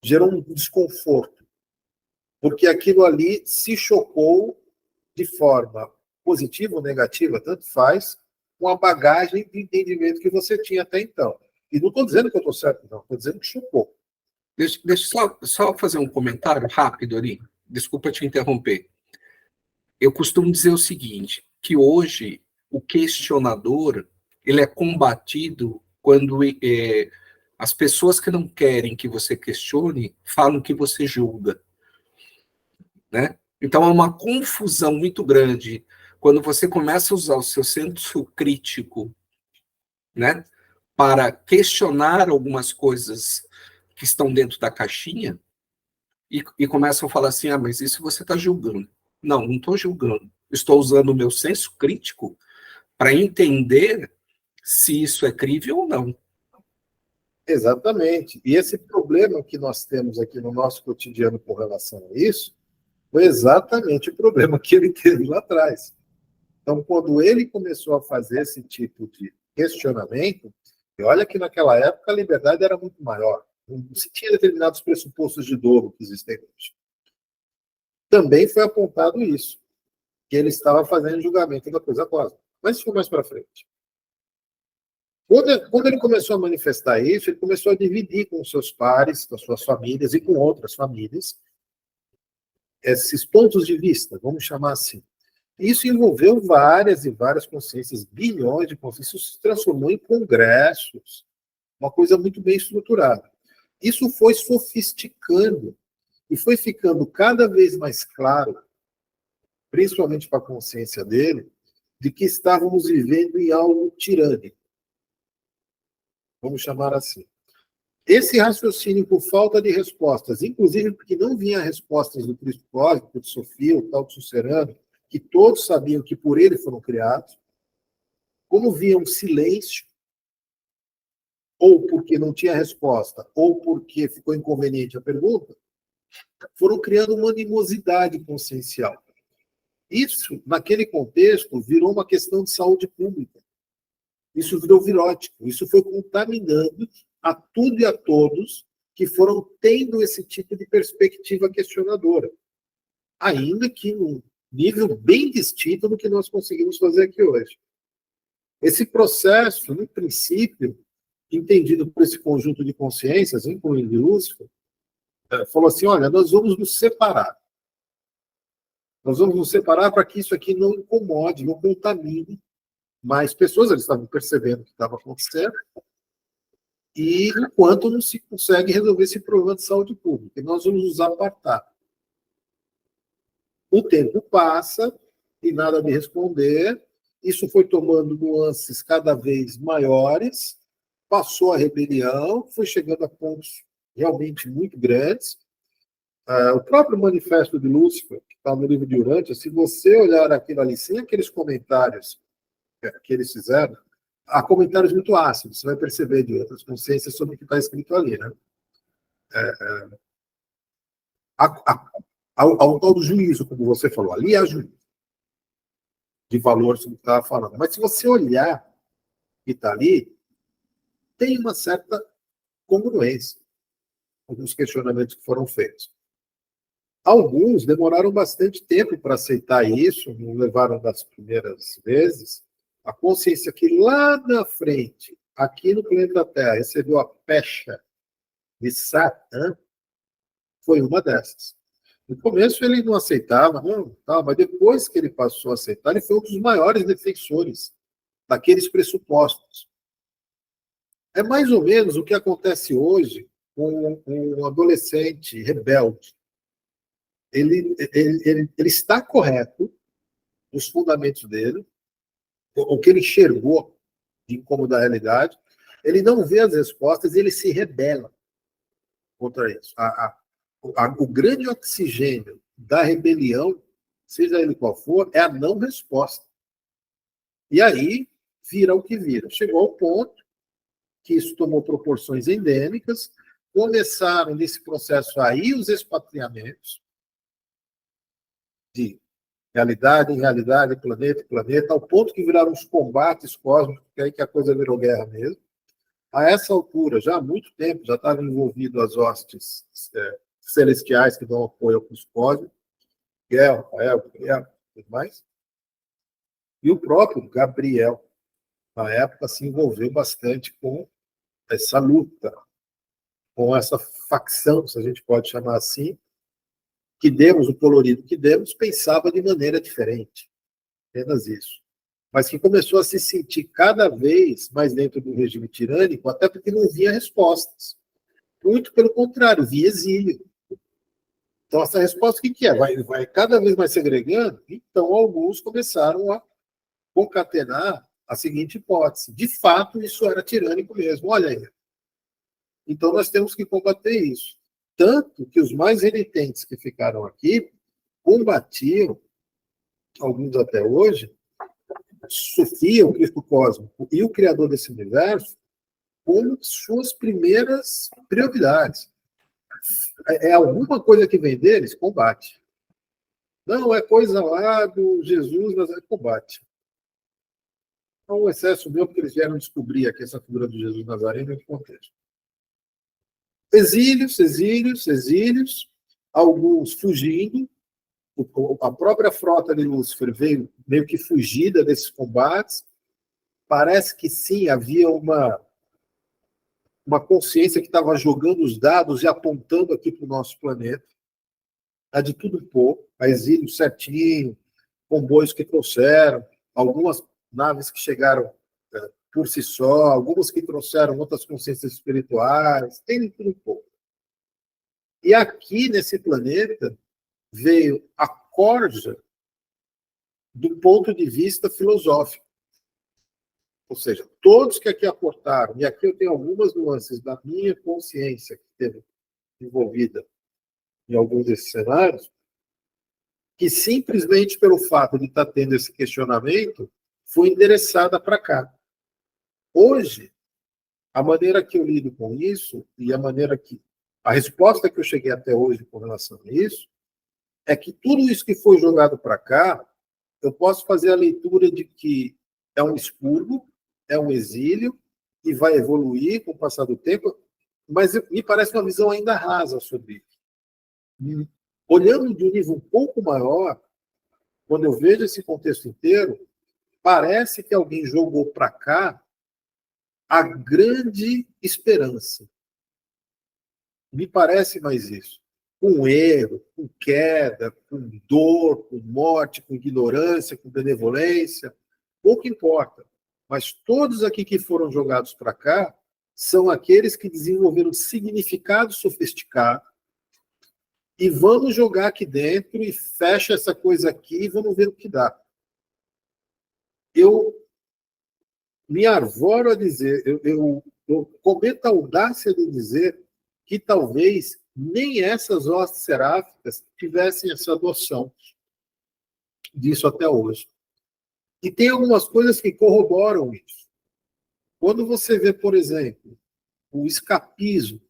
Gerou um desconforto. Porque aquilo ali se chocou de forma positiva ou negativa, tanto faz, com a bagagem de entendimento que você tinha até então. E não estou dizendo que eu estou certo, não. Estou dizendo que chocou. Deixa só fazer um comentário rápido, Ari. Desculpa te interromper. Eu costumo dizer o seguinte, que hoje o questionador ele é combatido quando as pessoas que não querem que você questione falam que você julga, né? Então é uma confusão muito grande quando você começa a usar o seu senso crítico, né, para questionar algumas coisas que estão dentro da caixinha e começam a falar assim, mas isso você está julgando. Não estou julgando. Estou usando o meu senso crítico para entender se isso é crível ou não. Exatamente. E esse problema que nós temos aqui no nosso cotidiano com relação a isso foi exatamente o problema que ele teve lá atrás. Então, quando ele começou a fazer esse tipo de questionamento, e olha que naquela época a liberdade era muito maior. Não se tinha determinados pressupostos de dolo que existem hoje. Também foi apontado isso, que ele estava fazendo julgamento da coisa cósmica. Mas isso foi mais para frente. Quando ele começou a manifestar isso, ele começou a dividir com os seus pares, com as suas famílias e com outras famílias, esses pontos de vista, vamos chamar assim. Isso envolveu várias e várias consciências, bilhões de consciências, isso se transformou em congressos, uma coisa muito bem estruturada. Isso foi sofisticando e foi ficando cada vez mais claro, principalmente para a consciência dele, de que estávamos vivendo em algo tirânico. Vamos chamar assim. Esse raciocínio por falta de respostas, inclusive porque não vinha respostas do Cristo cósmico, de Sofia, o tal de Sucerano, que todos sabiam que por ele foram criados, como via um silêncio, ou porque não tinha resposta, ou porque ficou inconveniente a pergunta, foram criando uma animosidade consciencial. Isso, naquele contexto, virou uma questão de saúde pública. Isso virou virótico, isso foi contaminando a tudo e a todos que foram tendo esse tipo de perspectiva questionadora. Ainda que num nível bem distinto do que nós conseguimos fazer aqui hoje. Esse processo, no princípio, entendido por esse conjunto de consciências, incluindo Lúcifer, falou assim, olha, nós vamos nos separar. Nós vamos nos separar para que isso aqui não incomode, não contamine mais pessoas. Eles estavam percebendo o que estava acontecendo. E enquanto não se consegue resolver esse problema de saúde pública, nós vamos nos apartar. O tempo passa e nada de responder. Isso foi tomando nuances cada vez maiores. Passou a rebelião, foi chegando a pontos realmente muito grandes. O próprio manifesto de Lúcifer, que está no livro de Urântia, se você olhar aquilo ali, sem aqueles comentários que eles fizeram, há comentários muito ácidos, você vai perceber de outras consciências sobre o que está escrito ali, né? Ao tal do juízo, como você falou, ali há juízo de valor sobre o que estava falando. Mas se você olhar o que está ali, tem uma certa congruência com alguns questionamentos que foram feitos. Alguns demoraram bastante tempo para aceitar isso, não levaram das primeiras vezes. A consciência que lá na frente, aqui no planeta Terra, recebeu a pecha de Satã, foi uma dessas. No começo ele não aceitava, não, tá, mas depois que ele passou a aceitar, ele foi um dos maiores defensores daqueles pressupostos. É mais ou menos o que acontece hoje com um adolescente rebelde. Ele está correto nos fundamentos dele, o que ele enxergou de incômodo da realidade, ele não vê as respostas e ele se rebela contra isso. O grande oxigênio da rebelião, seja ele qual for, é a não resposta. E aí vira o que vira. Chegou ao ponto que isso tomou proporções endêmicas, começaram nesse processo aí os expatriamentos de realidade em realidade, planeta em planeta, ao ponto que viraram os combates cósmicos, que aí que a coisa virou guerra mesmo. A essa altura, já há muito tempo, já estavam envolvidos as hostes celestiais que dão apoio aos cósmicos, Miguel, Rafael, Gabriel, tudo mais. E o próprio Gabriel, na época, se envolveu bastante com essa luta, com essa facção, se a gente pode chamar assim, que demos, o colorido que demos, pensava de maneira diferente. Apenas isso. Mas que começou a se sentir cada vez mais dentro do regime tirânico, até porque não via respostas. Muito pelo contrário, via exílio. Então, essa resposta, o que é? Vai cada vez mais segregando? Então, alguns começaram a concatenar a seguinte hipótese. De fato, isso era tirânico mesmo. Olha aí. Então, nós temos que combater isso. Tanto que os mais renitentes que ficaram aqui combatiam, alguns até hoje, Sofia, o Cristo cósmico e o Criador desse universo, como suas primeiras prioridades. É alguma coisa que vem deles? Combate. Não, é coisa lá do Jesus, mas é combate. É um excesso meu, porque eles vieram descobrir aqui essa figura do Jesus Nazareno em contexto. Exílios, exílios, exílios, alguns fugindo. A própria frota de Lúcifer veio meio que fugida desses combates. Parece que sim, havia uma consciência que estava jogando os dados e apontando aqui para o nosso planeta. Há de tudo um pouco, há exílio certinho, comboios que trouxeram, algumas naves que chegaram por si só, algumas que trouxeram outras consciências espirituais, tem de tudo um pouco. E aqui, nesse planeta, veio a corja do ponto de vista filosófico. Ou seja, todos que aqui aportaram, e aqui eu tenho algumas nuances da minha consciência que esteve envolvida em alguns desses cenários, que simplesmente pelo fato de estar tendo esse questionamento, foi endereçada para cá. Hoje, a maneira que eu lido com isso, e a resposta que eu cheguei até hoje com relação a isso, é que tudo isso que foi jogado para cá, eu posso fazer a leitura de que é um expurgo, é um exílio, e vai evoluir com o passar do tempo, mas me parece uma visão ainda rasa sobre isso. Olhando de um nível um pouco maior, quando eu vejo esse contexto inteiro, parece que alguém jogou para cá a grande esperança. Me parece mais isso. Com erro, com queda, com dor, com morte, com ignorância, com benevolência, pouco importa. Mas todos aqui que foram jogados para cá são aqueles que desenvolveram significado sofisticado e vamos jogar aqui dentro e fecha essa coisa aqui e vamos ver o que dá. Eu me arvoro a dizer, eu cometo a audácia de dizer que talvez nem essas hostes seráficas tivessem essa noção disso até hoje. E tem algumas coisas que corroboram isso. Quando você vê, por exemplo, o escapismo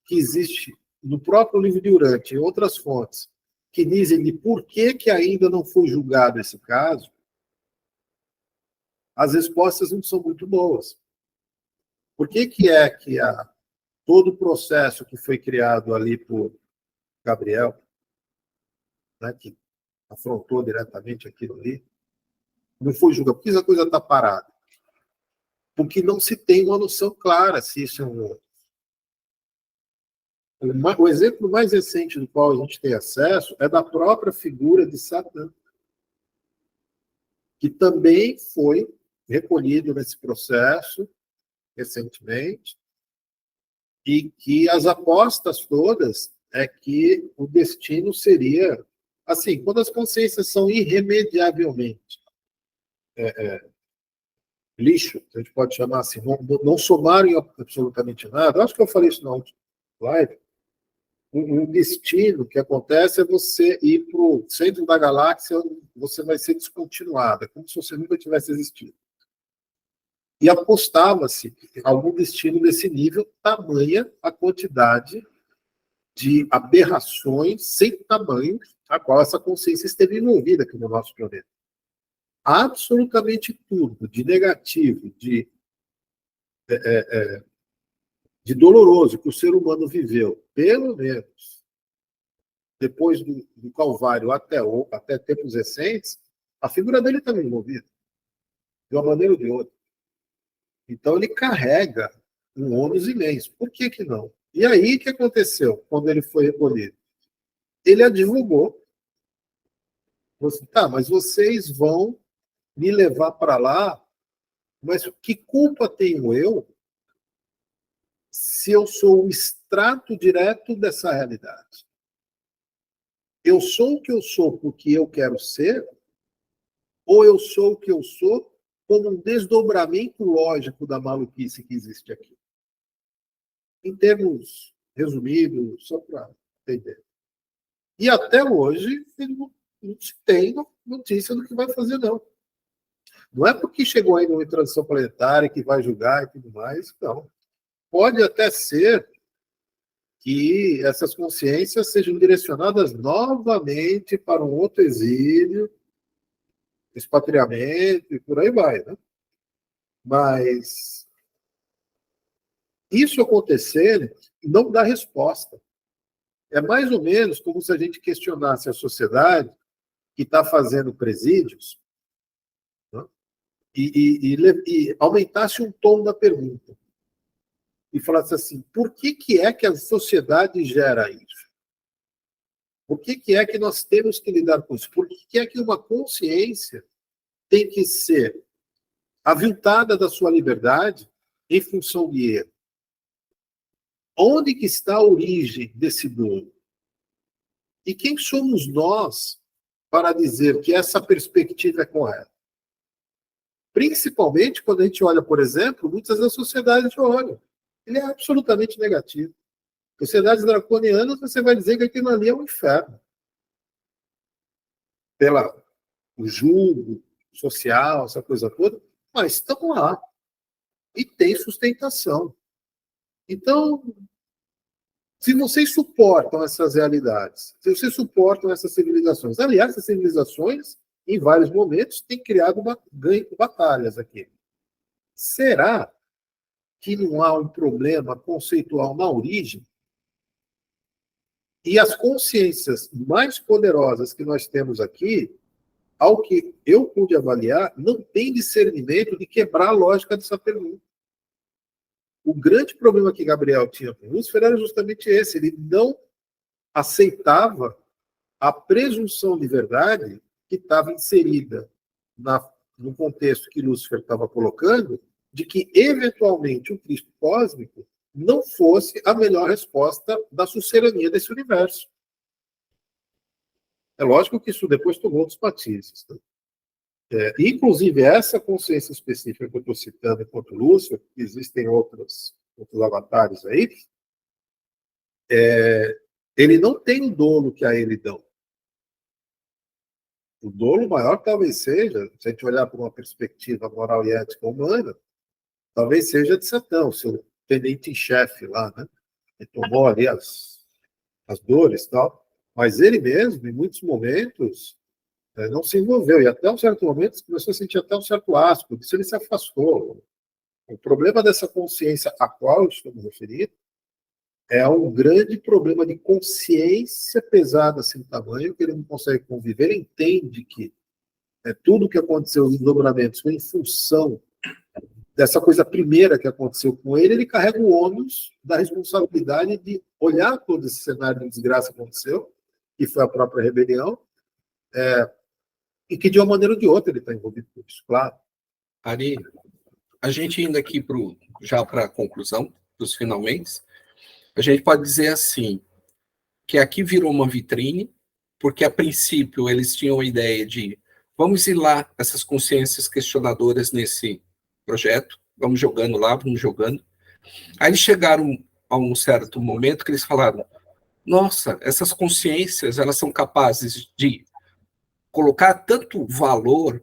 que existe no próprio livro de Urante e outras fontes, que dizem de por que ainda não foi julgado esse caso, as respostas não são muito boas. Por que é que todo o processo que foi criado ali por Gabriel, né, que afrontou diretamente aquilo ali, não foi julgado? Por que essa coisa está parada? Porque não se tem uma noção clara se isso é um outro. O exemplo mais recente do qual a gente tem acesso é da própria figura de Satã, que também foi recolhido nesse processo recentemente, e que as apostas todas é que o destino seria, assim, quando as consciências são irremediavelmente lixo, a gente pode chamar assim, não somaram absolutamente nada. Eu acho que eu falei isso na última live. Um destino que acontece é você ir para o centro da galáxia, onde você vai ser descontinuado, é como se você nunca tivesse existido. E apostava-se algum destino desse nível, tamanha a quantidade de aberrações sem tamanho a qual essa consciência esteve envolvida aqui no nosso planeta. Absolutamente tudo, de negativo, de doloroso que o ser humano viveu, pelo menos depois do Calvário até tempos recentes, a figura dele também envolvida, de uma maneira ou de outra. Então ele carrega um ônus imenso. Por que não? E aí, o que aconteceu quando ele foi recolhido? Ele advogou. Tá, mas vocês vão me levar para lá, mas que culpa tenho eu se eu sou o extrato direto dessa realidade? Eu sou o que eu sou porque eu quero ser, ou eu sou o que eu sou como um desdobramento lógico da maluquice que existe aqui? Em termos resumidos, só para entender. E até hoje, não se tem notícia do que vai fazer, não. Não é porque chegou aí numa transição planetária que vai julgar e tudo mais, não. Pode até ser que essas consciências sejam direcionadas novamente para um outro exílio, expatriamento e por aí vai, né? Mas isso acontecer não dá resposta. É mais ou menos como se a gente questionasse a sociedade que está fazendo presídios, né? E aumentasse um tom da pergunta. E falasse assim, por que é que a sociedade gera isso? Por que é que nós temos que lidar com isso? Por que é que uma consciência tem que ser aviltada da sua liberdade em função de erro? Onde que está a origem desse dolo? E quem somos nós para dizer que essa perspectiva é correta? Principalmente quando a gente olha, por exemplo, muitas das sociedades de olho. Ele é absolutamente negativo. Sociedades draconianas, você vai dizer que aquilo ali é um inferno. O julgo social, essa coisa toda, mas estão lá. E tem sustentação. Então, se vocês suportam essas realidades, se vocês suportam essas civilizações, aliás, essas civilizações, em vários momentos, têm criado batalhas aqui. Será que não há um problema conceitual na origem? E as consciências mais poderosas que nós temos aqui, ao que eu pude avaliar, não tem discernimento de quebrar a lógica dessa pergunta. O grande problema que Gabriel tinha com Lúcifer era justamente esse. Ele não aceitava a presunção de verdade que estava inserida no contexto que Lúcifer estava colocando, de que, eventualmente, o Cristo cósmico não fosse a melhor resposta da sucerania desse universo. É lógico que isso depois tomou outros matizes. Né? Inclusive, essa consciência específica que eu estou citando enquanto Lúcifer, existem outros avatares aí, ele não tem o dolo que a ele dão. O dolo maior talvez seja, se a gente olhar por uma perspectiva moral e ética humana, talvez seja de Satã, o seu tenente em chefe lá, né? Ele tomou ali as dores e tal, mas ele mesmo, em muitos momentos, não se envolveu, e até um certo momento começou a sentir até um certo asco, disso ele se afastou. O problema dessa consciência a qual eu estou me referindo é um grande problema de consciência pesada sem tamanho, que ele não consegue conviver, ele entende que tudo que aconteceu, os desdobramentos, foi em função dessa coisa primeira que aconteceu com ele, ele carrega o ônus da responsabilidade de olhar todo esse cenário de desgraça que aconteceu, que foi a própria rebelião, e que de uma maneira ou de outra ele está envolvido com isso, claro. Ari, a gente indo aqui já para a conclusão, dos finalmente, a gente pode dizer assim, que aqui virou uma vitrine, porque a princípio eles tinham a ideia de vamos ir lá, essas consciências questionadoras nesse projeto, vamos jogando lá, vamos jogando. Aí eles chegaram a um certo momento que eles falaram, nossa, essas consciências, elas são capazes de colocar tanto valor,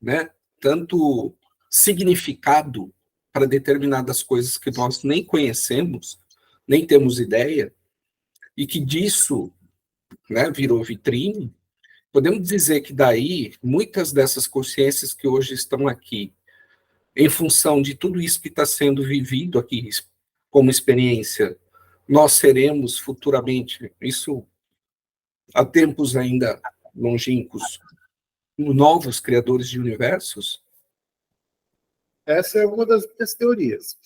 né, tanto significado para determinadas coisas que nós nem conhecemos, nem temos ideia, e que disso, né, virou vitrine. Podemos dizer que daí, muitas dessas consciências que hoje estão aqui, em função de tudo isso que está sendo vivido aqui como experiência, nós seremos futuramente, isso há tempos ainda longínquos, novos criadores de universos? Essa é uma das minhas teorias.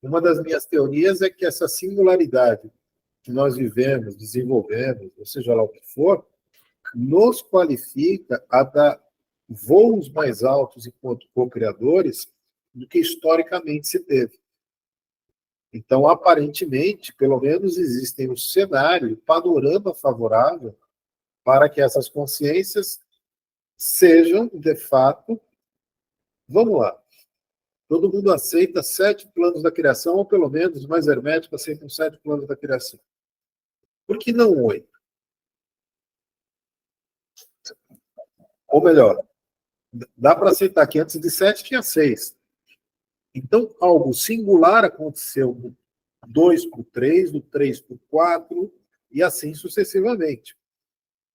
Uma das minhas teorias é que essa singularidade que nós vivemos, desenvolvemos, ou seja lá o que for, nos qualifica a dar voos mais altos enquanto co-criadores do que historicamente se teve. Então, aparentemente, pelo menos existem um cenário, um panorama favorável para que essas consciências sejam, de fato, vamos lá, todo mundo aceita 7 planos da criação, ou pelo menos os mais herméticos aceitam 7 planos da criação. Por que não 8? Ou melhor, dá para aceitar que antes de 7 tinha 6. Então, algo singular aconteceu do 2 para o 3, do 3 para o 4, e assim sucessivamente.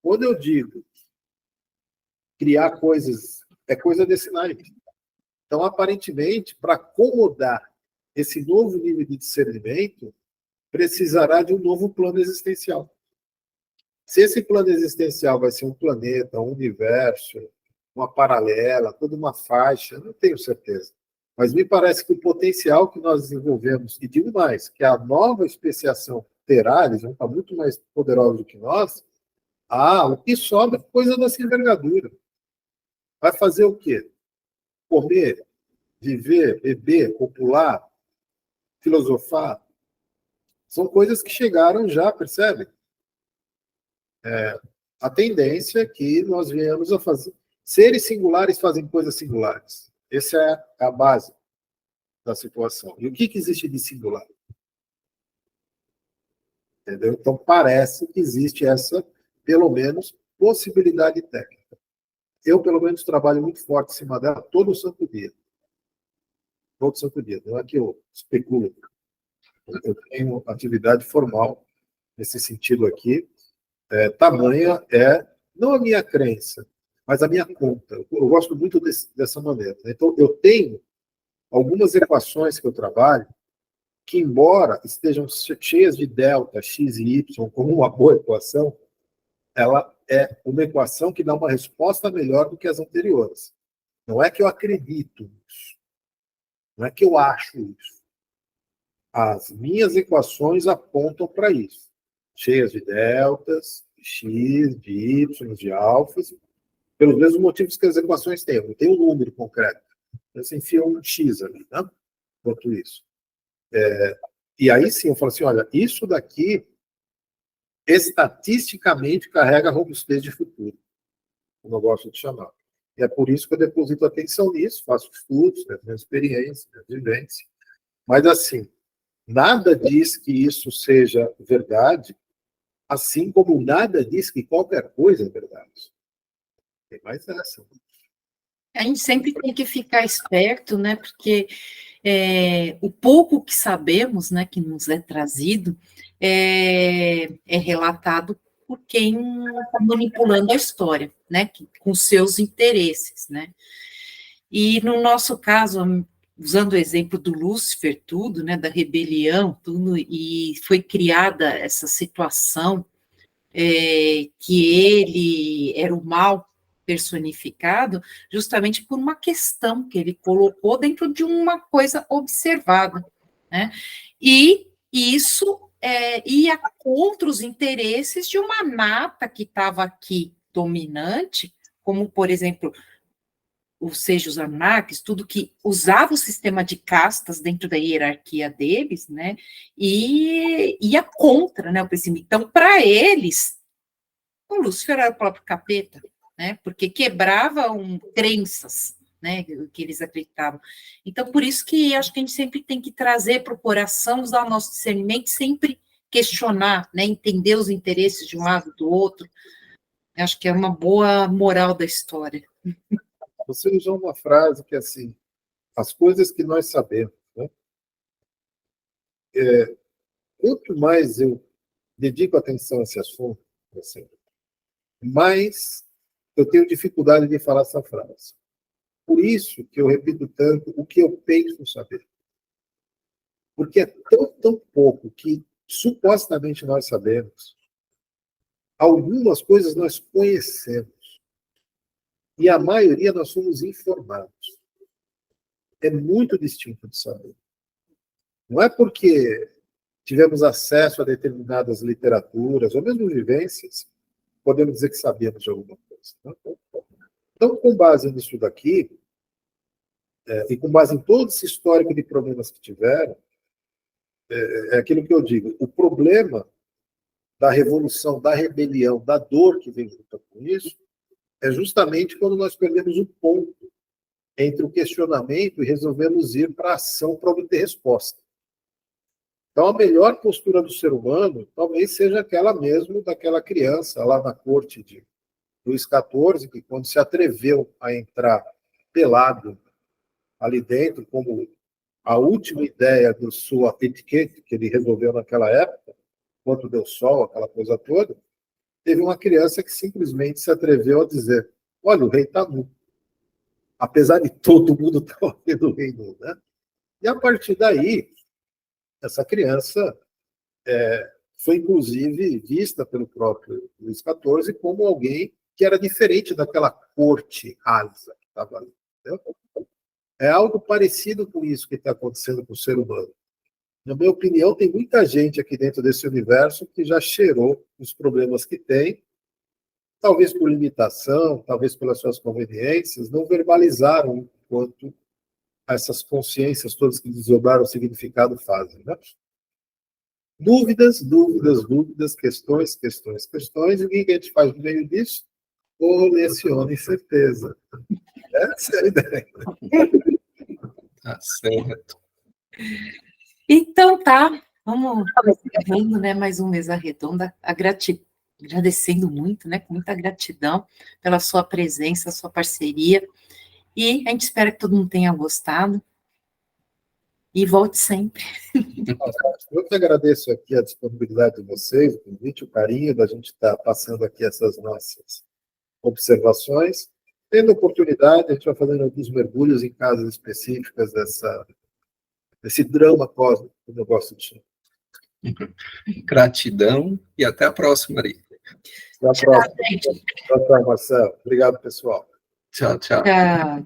Quando eu digo criar coisas, é coisa desse naipe. Então, aparentemente, para acomodar esse novo nível de discernimento, precisará de um novo plano existencial. Se esse plano existencial vai ser um planeta, um universo, uma paralela, toda uma faixa, não tenho certeza. Mas me parece que o potencial que nós desenvolvemos, e digo mais, que a nova especiação alterar, eles vão estar muito mais poderosos do que nós, o que sobra é coisa dessa envergadura. Vai fazer o quê? Comer, viver, beber, popular, filosofar. São coisas que chegaram já, percebe? A tendência é que nós venhamos a fazer. Seres singulares fazem coisas singulares. Essa é a base da situação. E o que existe de singular? Entendeu? Então, parece que existe essa, pelo menos, possibilidade técnica. Eu, pelo menos, trabalho muito forte em cima dela todo santo dia. Todo santo dia. Não é que eu especulo. Eu tenho atividade formal nesse sentido aqui. Tamanha é, não a minha crença, mas a minha conta. Eu gosto muito dessa maneira. Então, eu tenho algumas equações que eu trabalho que, embora estejam cheias de delta, x e y, como uma boa equação, ela é uma equação que dá uma resposta melhor do que as anteriores. Não é que eu acredito nisso. Não é que eu acho isso. As minhas equações apontam para isso. Cheias de deltas, de x, de y, de alfas, pelos mesmos motivos que as equações têm. Não tem um número concreto. Você enfia um x ali, né? Quanto isso. E aí sim, eu falo assim, olha, isso daqui estatisticamente carrega robustez de futuro, como eu gosto de chamar. E é por isso que eu deposito atenção nisso, faço estudos, né, minha experiência, minha vivência. Mas assim, nada diz que isso seja verdade, assim como nada diz que qualquer coisa é verdade. Tem mais essa. A gente sempre tem que ficar esperto, né? Porque o pouco que sabemos, né, que nos é trazido, é relatado por quem está manipulando a história, né, com seus interesses, né. E no nosso caso, usando o exemplo do Lúcifer, tudo, né, da rebelião, tudo, e foi criada essa situação que ele era o mal personificado, justamente por uma questão que ele colocou dentro de uma coisa observada, né? E isso ia contra os interesses de uma nata que estava aqui dominante, como, por exemplo, ou seja, os Anunnakis, tudo que usava o sistema de castas dentro da hierarquia deles, né, e ia contra, né, o princípio. Então, para eles, o Lúcifer era o próprio capeta, né, porque quebrava crenças, né, que eles acreditavam. Então, por isso que acho que a gente sempre tem que trazer para o coração, usar o nosso discernimento, sempre questionar, né, entender os interesses de um lado do outro. Acho que é uma boa moral da história. Você usou uma frase que, assim, as coisas que nós sabemos, né? Quanto mais eu dedico atenção a esse assunto, assim, mais eu tenho dificuldade de falar essa frase. Por isso que eu repito tanto o que eu penso saber. Porque é tão pouco que supostamente nós sabemos. Algumas coisas nós conhecemos. E a maioria nós somos informados. É muito distinto de saber. Não é porque tivemos acesso a determinadas literaturas, ou mesmo vivências, podemos dizer que sabemos de alguma coisa. Então, com base nisso daqui, e com base em todo esse histórico de problemas que tiveram, é aquilo que eu digo, o problema da revolução, da rebelião, da dor que vem junto com isso, é justamente quando nós perdemos o ponto entre o questionamento e resolvemos ir para a ação para obter resposta. Então, a melhor postura do ser humano talvez seja aquela mesmo daquela criança lá na corte de Luís XIV, que quando se atreveu a entrar pelado ali dentro, como a última ideia da sua etiqueta, que ele resolveu naquela época, quanto deu sol, aquela coisa toda, teve uma criança que simplesmente se atreveu a dizer, olha, o rei está nu. Apesar de todo mundo estar vendo o rei nu, né? E a partir daí, essa criança foi, inclusive, vista pelo próprio Luís XIV como alguém que era diferente daquela corte rasa que estava ali. Entendeu? É algo parecido com isso que está acontecendo com o ser humano. Na minha opinião, tem muita gente aqui dentro desse universo que já cheirou os problemas que tem, talvez por limitação, talvez pelas suas conveniências, não verbalizaram quanto essas consciências todas que desdobraram o significado fazem, né? Dúvidas, dúvidas, dúvidas, questões, questões, questões, e o que a gente faz no meio disso? Coleciona incerteza. Essa é a ideia. Tá certo. Então tá, vamos encerrando, né, mais um Mesa Redonda, agradecendo muito, né, com muita gratidão pela sua presença, sua parceria, e a gente espera que todo mundo tenha gostado, e volte sempre. Eu que agradeço aqui a disponibilidade de vocês, o convite, o carinho da gente estar passando aqui essas nossas observações. Tendo oportunidade, a gente vai fazendo alguns mergulhos em casas específicas desse drama cósmico, que eu gosto de chamar. Gratidão e até a próxima, Ari. Até a próxima. Tchau, Marcelo. Obrigado, pessoal. Tchau, tchau. Tchau.